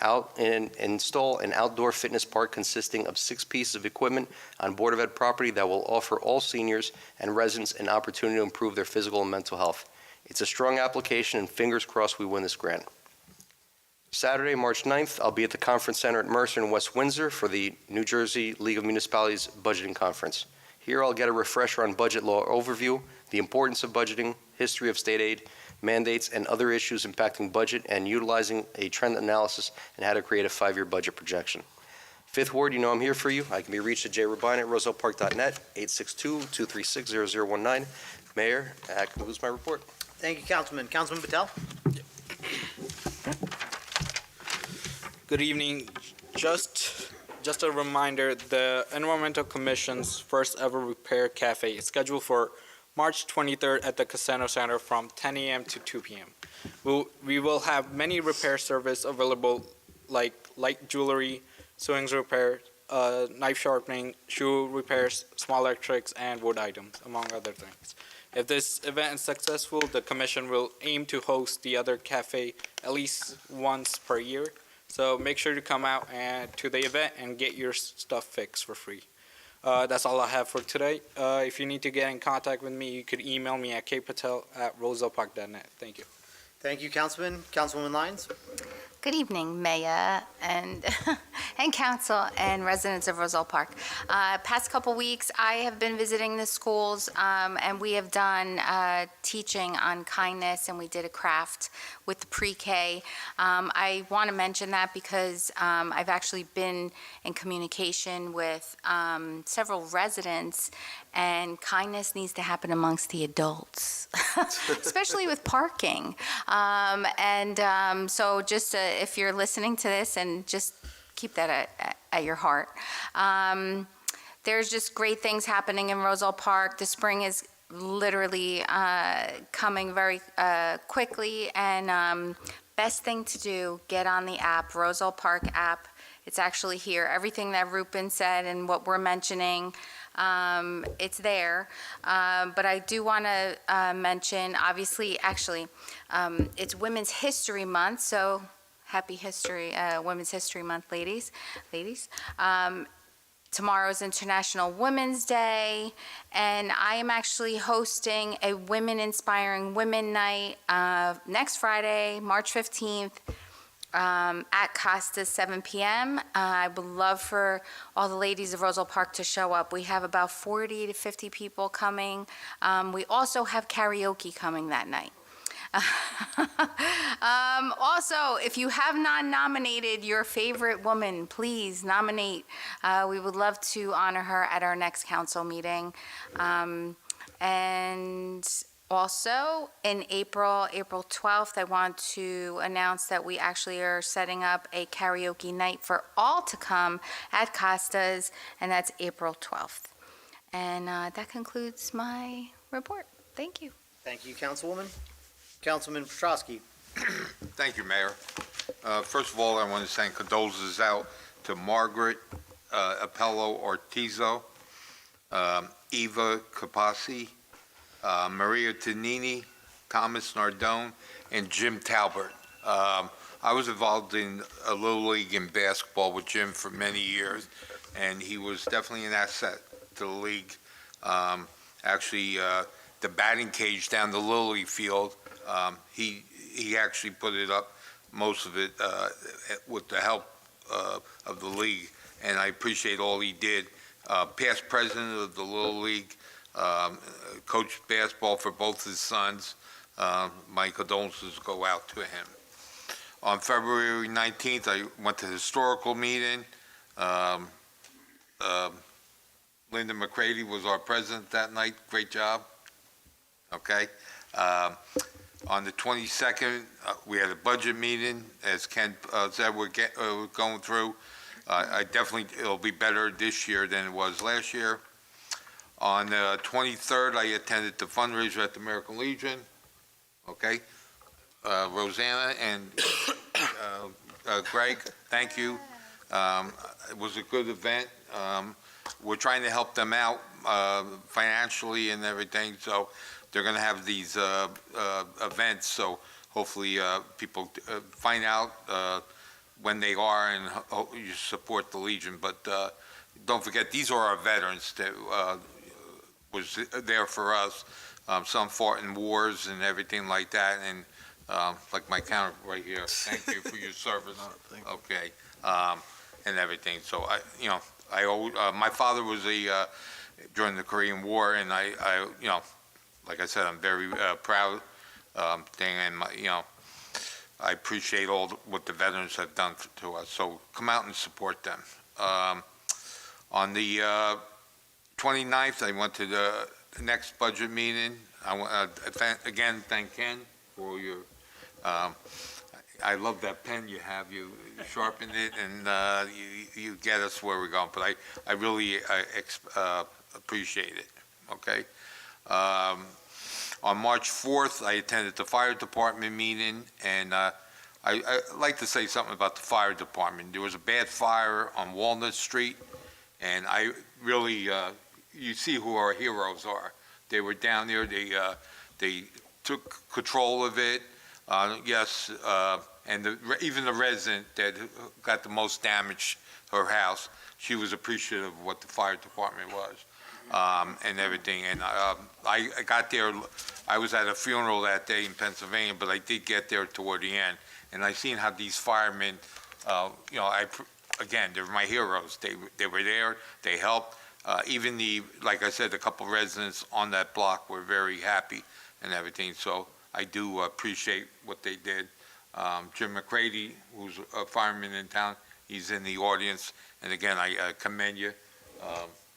install an outdoor fitness park consisting of 6 pieces of equipment on Board of Ed property that will offer all seniors and residents an opportunity to improve their physical and mental health. It's a strong application, and fingers crossed we win this grant. Saturday, March 9th, I'll be at the Conference Center at Mercer in West Windsor for the New Jersey League of Municipalities Budgeting Conference. Here I'll get a refresher on budget law overview, the importance of budgeting, history of state aid, mandates, and other issues impacting budget, and utilizing a trend analysis and how to create a 5-year budget projection. Fifth Ward, you know I'm here for you. I can be reached at jrubine@rosellepark.net, 862-236-0019. Mayor, that concludes my report. Thank you, Councilman. Councilman Patel? Good evening. Just a reminder, the Environmental Commission's first ever repair cafe is scheduled for March 23rd at the Casino Center from 10 a.m. to 2 p.m. We will have many repair service available, like light jewelry, sewing repair, knife sharpening, shoe repairs, small electrics, and wood items, among other things. If this event is successful, the commission will aim to host the other cafe at least once per year. So make sure to come out to the event and get your stuff fixed for free. That's all I have for today. If you need to get in contact with me, you could email me at kpatel@rosellepark.net. Thank you. Thank you, Councilman. Councilwoman Lyons? Good evening, Mayor and and council and residents of Roselle Park. Past couple weeks, I have been visiting the schools, and we have done teaching on kindness, and we did a craft with the pre-K. I want to mention that because I've actually been in communication with several residents, and kindness needs to happen amongst the adults, especially with parking. So just if you're listening to this, and just keep that at your heart. There's just great things happening in Roselle Park. The spring is literally coming very quickly, and best thing to do, get on the app, Roselle Park app. It's actually here. Everything that Rupin said and what we're mentioning, it's there. But I do want to mention, obviously, it's Women's History Month, so happy history, Women's History Month, ladies. Tomorrow's International Women's Day, and I am actually hosting a Women Inspiring Women Night next Friday, March 15th, at Costa's, 7 p.m. I would love for all the ladies of Roselle Park to show up. We have about 40 to 50 people coming. We also have karaoke coming that night. Also, if you have not nominated your favorite woman, please nominate. We would love to honor her at our next council meeting. And also, in April 12th, I want to announce that we actually are setting up a karaoke night for all to come at Costa's, and that's April 12th. And that concludes my report. Thank you. Thank you, Councilwoman. Councilman Petrosky. Thank you, Mayor. First of all, I want to send condolences out to Margaret Appello Ortizo, Eva Capasi, Maria Tonini, Thomas Nardone, and Jim Talbert. I was involved in a Little League in basketball with Jim for many years. and he was definitely an asset to the league. Actually, the batting cage down the Lily Field, he actually put it up, most of it, with the help of the league, and I appreciate all he did. Past president of the Little League, coached basketball for both his sons. My condolences go out to him. On February 19th, I went to the historical meeting. Linda McCready was our president that night. Great job. Okay. On the 22nd, we had a budget meeting. As Ken said, we're going through. It'll be better this year than it was last year. On the 23rd, I attended the fundraiser at the American Legion. Okay. Rosanna and Greg, thank you. It was a good event. We're trying to help them out financially and everything, so they're going to have these events, so hopefully people find out when they are and you support the Legion. But don't forget, these are our veterans that was there for us. Some fought in wars and everything like that, and like my counter right here, thank you for your service. Okay, and everything. So my father was during the Korean War, and I like I said, I'm very proud thing, and I appreciate what the veterans have done to us. So come out and support them. On the 29th, I went to the next budget meeting. I want to again thank Ken for your. I love that pen you have. You sharpen it and you get us where we're going. But I really appreciate it. Okay. On March 4th, I attended the fire department meeting, and I'd like to say something about the fire department. There was a bad fire on Walnut Street, and I really, you see who our heroes are. They were down there. They took control of it. Yes, and even the resident that got the most damage, her house, she was appreciative of what the fire department was. And everything. And I got there, I was at a funeral that day in Pennsylvania, but I did get there toward the end. And I seen how these firemen, again, they're my heroes. They were there, they helped. Even like I said, a couple residents on that block were very happy and everything. So I do appreciate what they did. Jim McCready, who's a fireman in town, he's in the audience. And again, I commend you.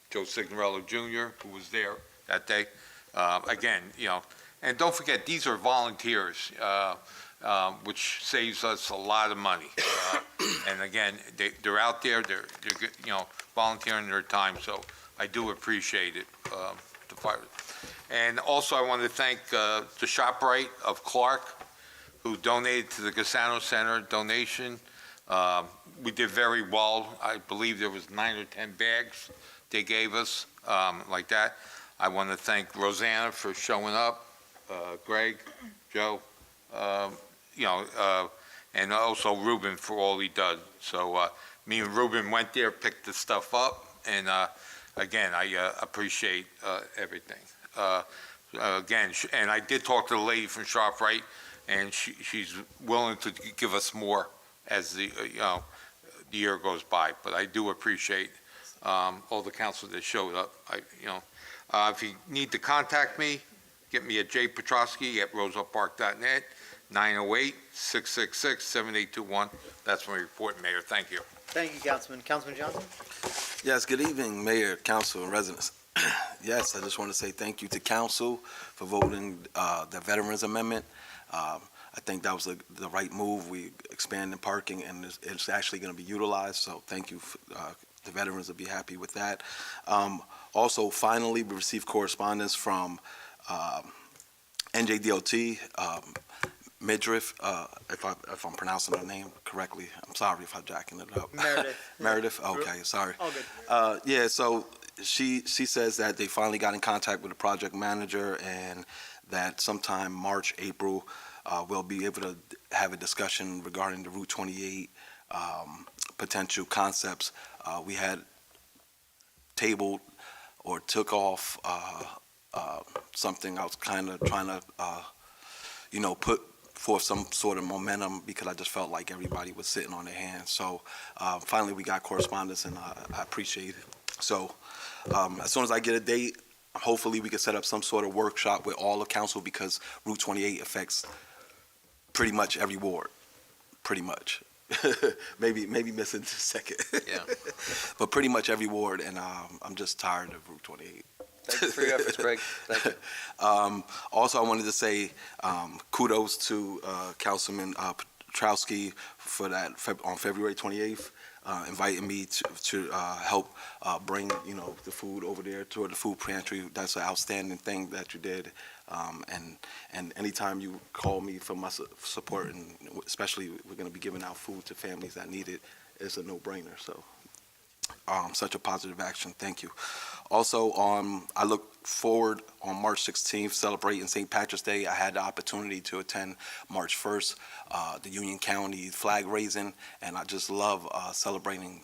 Joe Signorello Jr., who was there that day. Again, and don't forget, these are volunteers, which saves us a lot of money. And again, they're out there, they're volunteering their time, so I do appreciate it, the fire. And also, I want to thank the ShopRite of Clark, who donated to the Cassano Center donation. We did very well. I believe there was 9 or 10 bags they gave us, like that. I want to thank Rosanna for showing up, Greg, Joe, and also Ruben for all he does. So me and Ruben went there, picked the stuff up, and again, I appreciate everything. Again, and I did talk to the lady from ShopRite, and she's willing to give us more as the year goes by. But I do appreciate all the council that showed up. If you need to contact me, get me at jpetrosky@rosellepark.net, 908-666-7821. That's my report, Mayor. Thank you. Thank you, Councilman. Councilman Johnson? Yes, good evening, Mayor, Council, and residents. Yes, I just want to say thank you to Council for voting the Veterans Amendment. I think that was the right move. We expanded parking, and it's actually going to be utilized, so thank you. The veterans will be happy with that. Also, finally, we received correspondence from NJDOT, Midriff, if I'm pronouncing her name correctly. I'm sorry if I'm jacking it up. Meredith. Meredith, okay, sorry. All good. Yeah, so she says that they finally got in contact with the project manager, and that sometime March, April, we'll be able to have a discussion regarding the Route 28 potential concepts. We had tabled or took off something. I was kind of trying to, put forth some sort of momentum because I just felt like everybody was sitting on their hands. So finally we got correspondence, and I appreciate it. So as soon as I get a date, hopefully we can set up some sort of workshop with all of council, because Route 28 affects pretty much every ward, pretty much. maybe missing the second. Yeah. But pretty much every ward, and I'm just tired of Route 28. Thank you for your efforts, Greg. Thank you. Also, I wanted to say kudos to Councilman Petrowski for that on February 28th, inviting me to help bring the food over there toward the food pantry. That's an outstanding thing that you did, and anytime you call me for my support, and especially we're going to be giving out food to families that need it, it's a no-brainer. So. Such a positive action. Thank you. Also, I look forward on March 16th, celebrating St. Patrick's Day. I had the opportunity to attend March 1st, the Union County flag raising, and I just love celebrating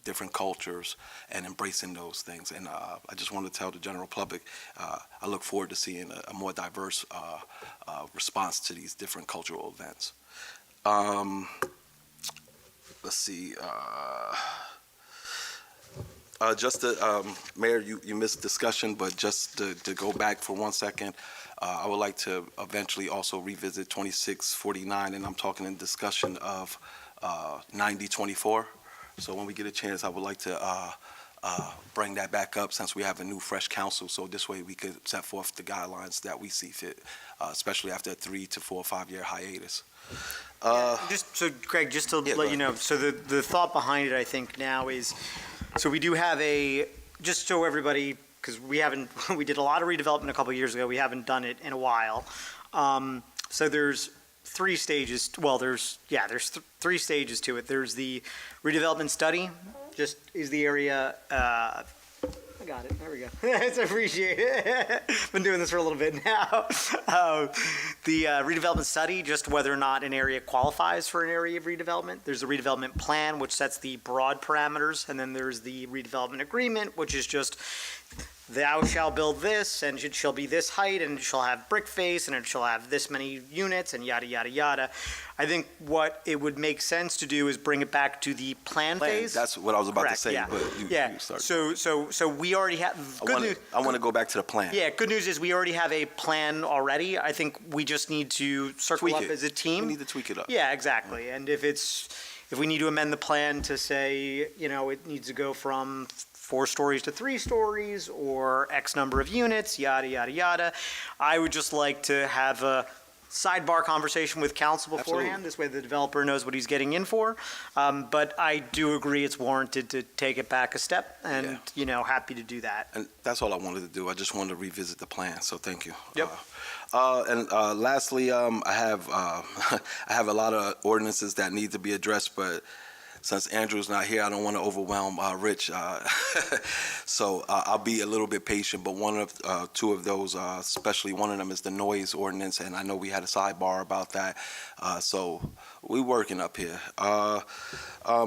different cultures and embracing those things. And I just want to tell the general public, I look forward to seeing a more diverse response to these different cultural events. Let's see. Mayor, you missed discussion, but just to go back for 1 second, I would like to eventually also revisit 2649, and I'm talking in discussion of 9024. So when we get a chance, I would like to bring that back up, since we have a new, fresh council. So this way we could set forth the guidelines that we see fit, especially after a 3 to 4 or 5 year hiatus. Greg, just to let you know, so the thought behind it, I think now is, so we do have just so everybody, because we did a lot of redevelopment a couple of years ago, we haven't done it in a while. So there's 3 stages, there's 3 stages to it. There's the redevelopment study, just is the area, I got it, there we go. I appreciate it. Been doing this for a little bit now. The redevelopment study, just whether or not an area qualifies for an area of redevelopment. There's a redevelopment plan, which sets the broad parameters, and then there's the redevelopment agreement, which is just, thou shall build this, and it shall be this height, and it shall have brick face, and it shall have this many units, and yada, yada, yada. I think what it would make sense to do is bring it back to the plan phase. That's what I was about Correct, to say, yeah. but you started. So we already have, I want to go back to the plan. Yeah, good news is we already have a plan already. I think we just need to circle up as a team. We need to tweak it up. Yeah, exactly. And if we need to amend the plan to say, it needs to go from 4 stories to 3 stories, or X number of units, yada, yada, yada, I would just like to have a sidebar conversation with council beforehand. Absolutely. This way the developer knows what he's getting in for. But I do agree it's warranted to take it back a step, and, happy to do that. And that's all I wanted to do. I just wanted to revisit the plan, so thank you. Yep. And lastly, I have I have a lot of ordinances that need to be addressed, but since Andrew's not here, I don't want to overwhelm Rich. So I'll be a little bit patient, but 2 of those, especially one of them, is the noise ordinance, and I know we had a sidebar about that. So we're working up here.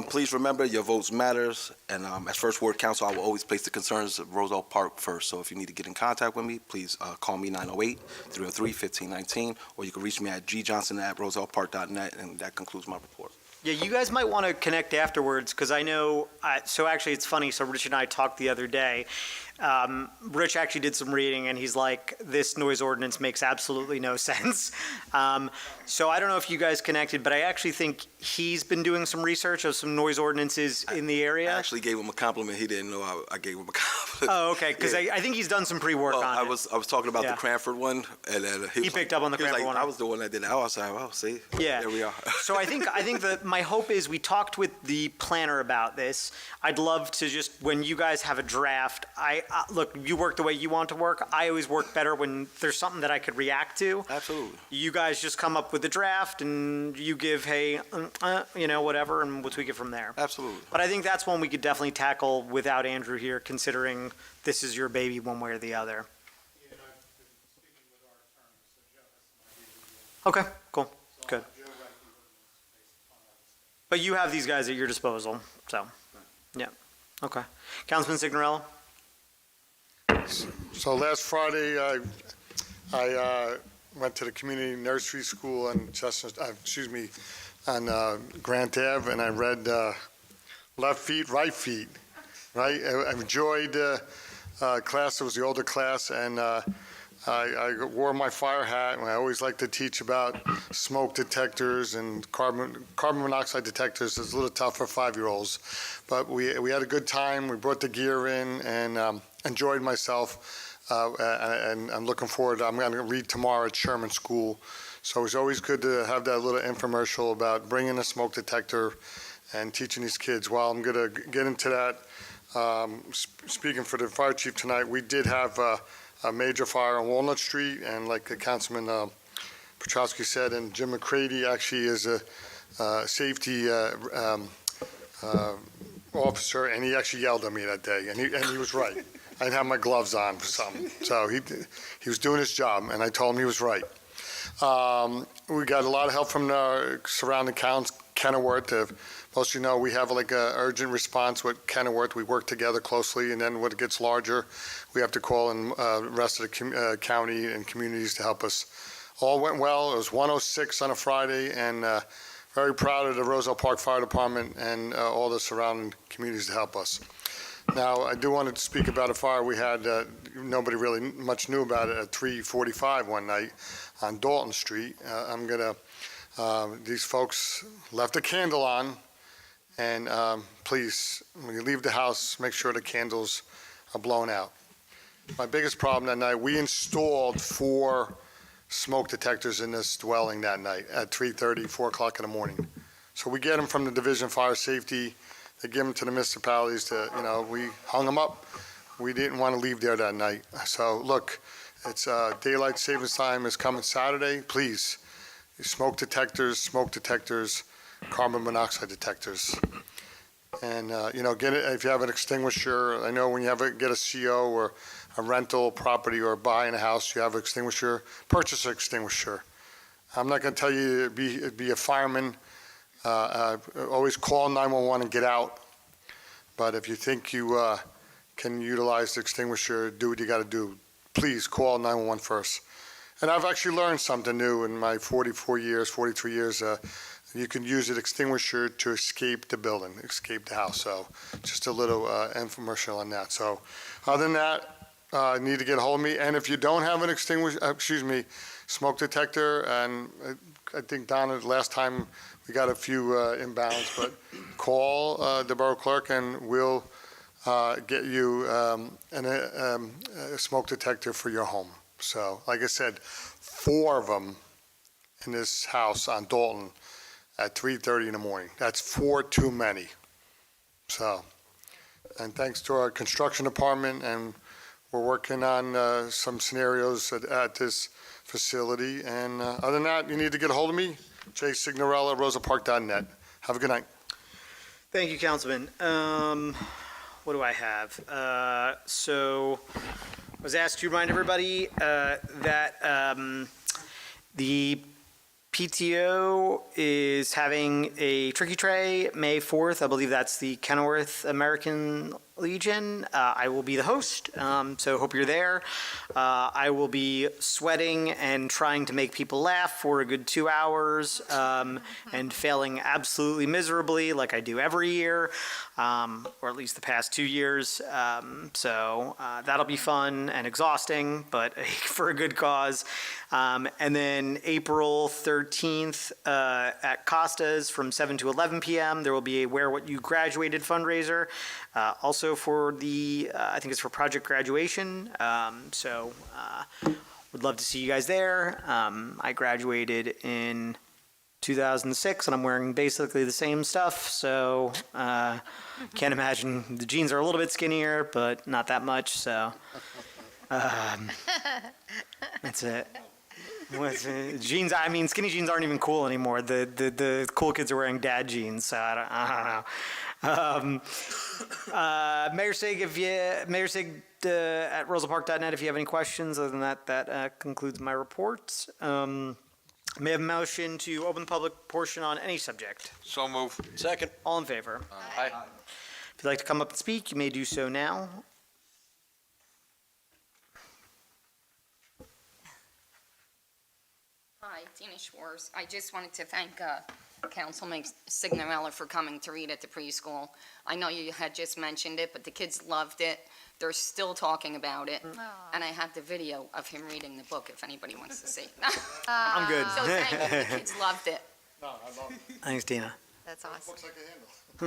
Please remember, your votes matters, and as First Ward Council, I will always place the concerns of Roselle Park first. So if you need to get in contact with me, please call me 908-303-1519, or you can reach me at gjohnson@rosellepark.net, and that concludes my report. Yeah, you guys might want to connect afterwards, because I know, so actually it's funny, so Rich and I talked the other day. Rich actually did some reading, and he's like, this noise ordinance makes absolutely no sense. So I don't know if you guys connected, but I actually think he's been doing some research of some noise ordinances in the area. I actually gave him a compliment. He didn't know I gave him a compliment. Oh, okay, because Yeah. I think he's done some pre-work on I it. was talking about Yeah. the Cranford one, and then He picked up on the he was Cranford like, one. I was the one that did it. I was like, well, see, Yeah. there we are. So I think that my hope is we talked with the planner about this. I'd love to just, when you guys have a draft, look, you work the way you want to work. I always work better when there's something that I could react to. Absolutely. You guys just come up with the draft, and you give, hey, whatever, and we'll tweak it from there. Absolutely. But I think that's one we could definitely tackle without Andrew here, considering this is your baby one way or the other. Okay, cool, good. But you have these guys at your disposal, so, yeah, okay. Councilman Signorello? So last Friday, I went to the community nursery school on on Grant Ave, and I read Left Feet, Right Feet, right? I enjoyed class. It was the older class, and I wore my fire hat, and I always like to teach about smoke detectors and carbon monoxide detectors. It's a little tough for 5-year-olds, but we had a good time. We brought the gear in and enjoyed myself, and I'm looking forward. I'm going to read tomorrow at Sherman School, so it's always good to have that little infomercial about bringing a smoke detector and teaching these kids. Well, I'm going to get into that. Speaking for the fire chief tonight, we did have a major fire on Walnut Street, and like Councilman Petrowski said, and Jim McCready actually is a safety officer, and he actually yelled at me that day, and he was right. I didn't have my gloves on for something, so he was doing his job, and I told him he was right. We got a lot of help from the surrounding counties. Kenilworth, most of you know, we have like a urgent response with Kenilworth. We work together closely, and then when it gets larger, we have to call in the rest of the county and communities to help us. All went well. It was 106 on a Friday, and very proud of the Roselle Park Fire Department and all the surrounding communities to help us. Now, I do want to speak about a fire we had. Nobody really much knew about it at 3:45 one night on Dalton Street. These folks left a candle on, and please, when you leave the house, make sure the candles are blown out. My biggest problem that night, we installed 4 smoke detectors in this dwelling that night at 3:30, 4 o'clock in the morning. So we get them from the Division of Fire Safety. They give them to the municipalities we hung them up. We didn't want to leave there that night. So look, it's daylight savings time is coming Saturday. Please, smoke detectors, carbon monoxide detectors. And, get it, if you have an extinguisher, I know when you get a CO or a rental property or buying a house, you have an extinguisher, purchase an extinguisher. I'm not going to tell you to be a fireman. Always call 911 and get out. But if you think you can utilize the extinguisher, do what you got to do. Please call 911 first. And I've actually learned something new in my 43 years. You can use an extinguisher to escape the building, escape the house. So just a little infomercial on that. So other than that, you need to get a hold of me. And if you don't have an smoke detector, and I think, Donna, last time we got a few inbounds, but call the borough clerk and we'll get you a smoke detector for your home. So, like I said, 4 of them in this house on Dalton at 3:30 in the morning. That's 4 too many. So, and thanks to our construction department, and we're working on some scenarios at this facility. And other than that, you need to get a hold of me, Jay Signorella, rosapark.net. Have a good night. Thank you, Councilman. What do I have? So I was asked to remind everybody that the PTO is having a Tricky Tray May 4th. I believe that's the Kenilworth American Legion. I will be the host, so hope you're there. I will be sweating and trying to make people laugh for a good 2 hours, and failing absolutely miserably like I do every year, or at least the past 2 years. So that'll be fun and exhausting, but for a good cause. And then April 13th at Costa's from 7 to 11 p.m. there will be a Wear What You Graduated fundraiser. Also for the, I think it's for Project Graduation. Would love to see you guys there. I graduated in 2006 and I'm wearing basically the same stuff. So can't imagine, the jeans are a little bit skinnier, but not that much. So that's it. Jeans, I mean, skinny jeans aren't even cool anymore. The cool kids are wearing dad jeans, so I don't know. Mayor Sig, at rosapark.net if you have any questions. Other than that, that concludes my report. May I have a motion to open the public portion on any subject? So move. Second. All in favor? Aye. If you'd like to come up and speak, you may do so now. Hi, Tina Schwartz. I just wanted to thank Councilman Signorella for coming to read at the preschool. I know you had just mentioned it, but the kids loved it. They're still talking about it. And I have the video of him reading the book if anybody wants to see. I'm good. So thank you. The kids loved it. No, I love it. Thanks, Tina. That's awesome. Looks like a handle.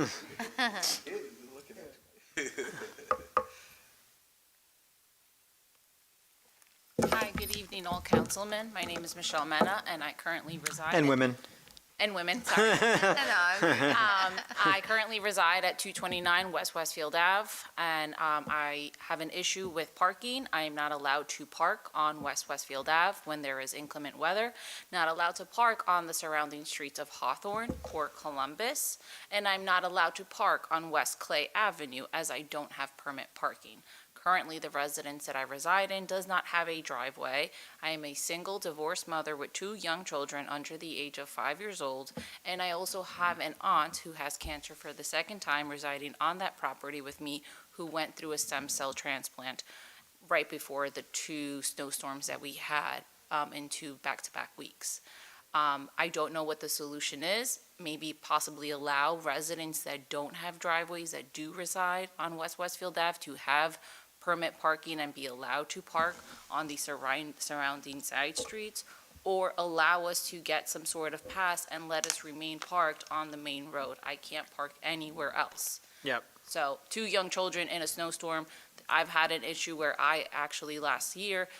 Hi, good evening, all councilmen. My name is Michelle Mena, and I currently reside. And women. And women, sorry. I currently reside at 229 West Westfield Ave, and I have an issue with parking. I am not allowed to park on West Westfield Ave when there is inclement weather, not allowed to park on the surrounding streets of Hawthorne or Columbus, and I'm not allowed to park on West Clay Avenue as I don't have permit parking. Currently, the residence that I reside in does not have a driveway. I am a single divorced mother with 2 young children under the age of 5 years old, and I also have an aunt who has cancer for the 2nd time residing on that property with me, who went through a stem cell transplant right before the 2 snowstorms that we had in 2 back-to-back weeks. I don't know what the solution is. Maybe possibly allow residents that don't have driveways that do reside on West Westfield Ave to have permit parking and be allowed to park on the surrounding side streets, or allow us to get some sort of pass and let us remain parked on the main road. I can't park anywhere else. Yep. So 2 young children in a snowstorm. I've had an issue where I actually last year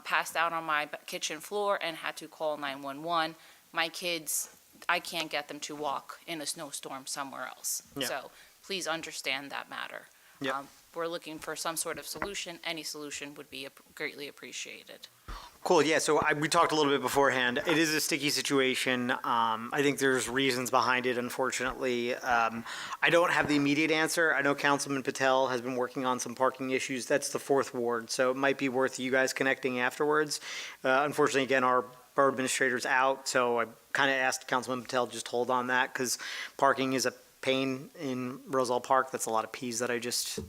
passed out on my kitchen floor and had to call 911. My kids, I can't get them to walk in a snowstorm somewhere else. Yeah. So please understand that matter. Yeah. We're looking for some sort of solution. Any solution would be greatly appreciated. Cool. Yeah. So we talked a little bit beforehand. It is a sticky situation. I think there's reasons behind it, unfortunately. I don't have the immediate answer. I know Councilman Patel has been working on some parking issues. That's the 4th ward. So it might be worth you guys connecting afterwards. Unfortunately, again, our borough administrator's out. So I kind of asked Councilman Patel just hold on that, because parking is a pain in Roselle Park. That's a lot of P's that I just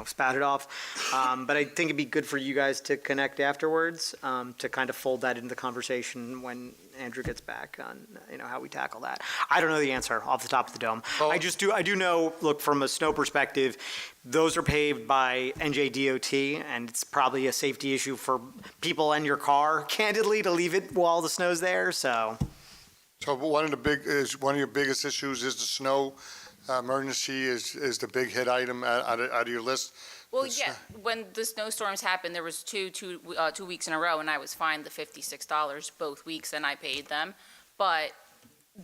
spouted off. But I think it'd be good for you guys to connect afterwards, to kind of fold that into the conversation when Andrew gets back on, how we tackle that. I don't know the answer off the top of the dome. I do know, look, from a snow perspective, those are paved by NJDOT, and it's probably a safety issue for people and your car, candidly, to leave it while the snow's there, so. So one of your biggest issues is the snow emergency is the big hit item out of your list? Well, yeah, when the snowstorms happened, there was two weeks in a row, and I was fined the $56 both weeks, and I paid them. But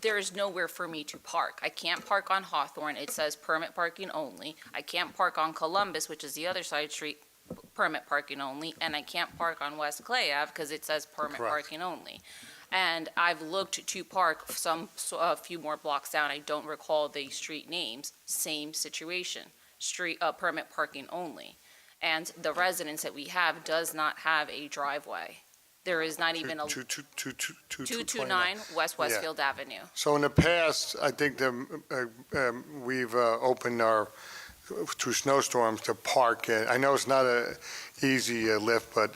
there's nowhere for me to park. I can't park on Hawthorne. It says permit parking only. I can't park on Columbus, which is the other side street, permit parking only. And I can't park on West Clay Ave because it says permit parking only. And I've looked to park a few more blocks down. I don't recall the street names. Same situation. Street permit parking only. And the residence that we have does not have a driveway. There is not even a 229 West Westfield Avenue. So in the past, I think we've opened through snowstorms to park. I know it's not a easy lift, but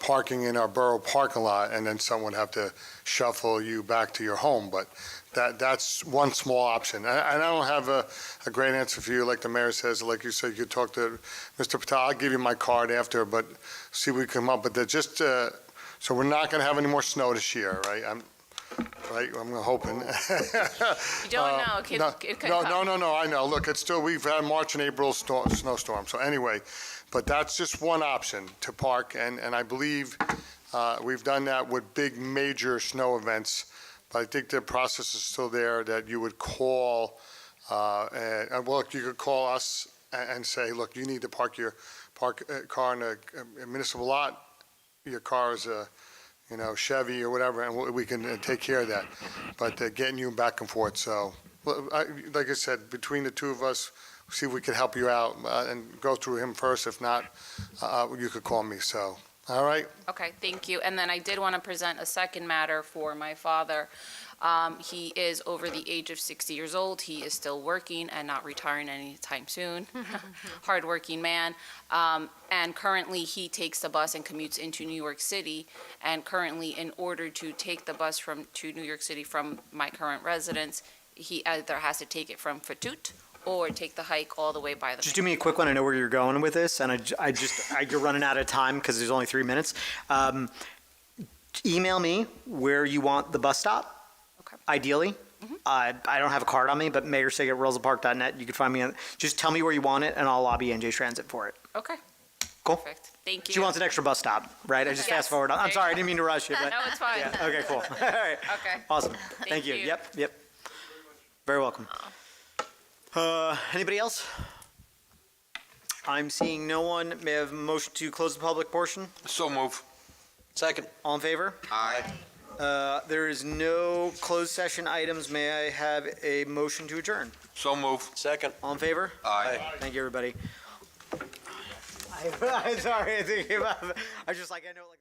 parking in our borough parking lot, and then someone have to shuffle you back to your home. But that's one small option. And I don't have a great answer for you, like the mayor says. Like you said, you could talk to Mr. Patel. I'll give you my card after, but see if we come up with that. So we're not going to have any more snow this year, right? I'm hoping. You don't know. It could come. No. I know. Look, we've had March and April snowstorm. So anyway, but that's just one option to park, and I believe we've done that with big major snow events. But I think the process is still there that you would call, you could call us and say, look, you need to park your car in a municipal lot. Your car is a Chevy or whatever, and we can take care of that. But getting you back and forth. So, like I said, between the two of us, see if we can help you out and go through him first. If not, you could call me. So All right. Okay, thank you. And then I did want to present a second matter for my father. He is over the age of 60 years old. He is still working and not retiring anytime soon. Hardworking man. And currently, he takes the bus and commutes into New York City. And currently, in order to take the bus to New York City from my current residence, he either has to take it from Fatut or take the hike all the way by the. Just do me a quick one. I know where you're going with this, and you're running out of time because there's only 3 minutes. Email me where you want the bus stop, ideally. I don't have a card on me, but mayorsig@rosellepark.net. You can find me on. Just tell me where you want it, and I'll lobby NJ Transit for it. Okay. Cool. Perfect. Thank you. She wants an extra bus stop, right? I just Yes. fast forward. I'm sorry, I didn't mean to rush you, but. No, it's fine. Yeah, okay, cool. All right. Okay. Awesome. Thank Thank you. you. Yep. Very welcome. Anybody else? I'm seeing no one. May I have a motion to close the public portion? So move. Second. All in favor? Aye. There is no closed session items. May I have a motion to adjourn? So move. Second. All in favor? Aye. Thank you, everybody. I'm sorry. I was just like, I know, like.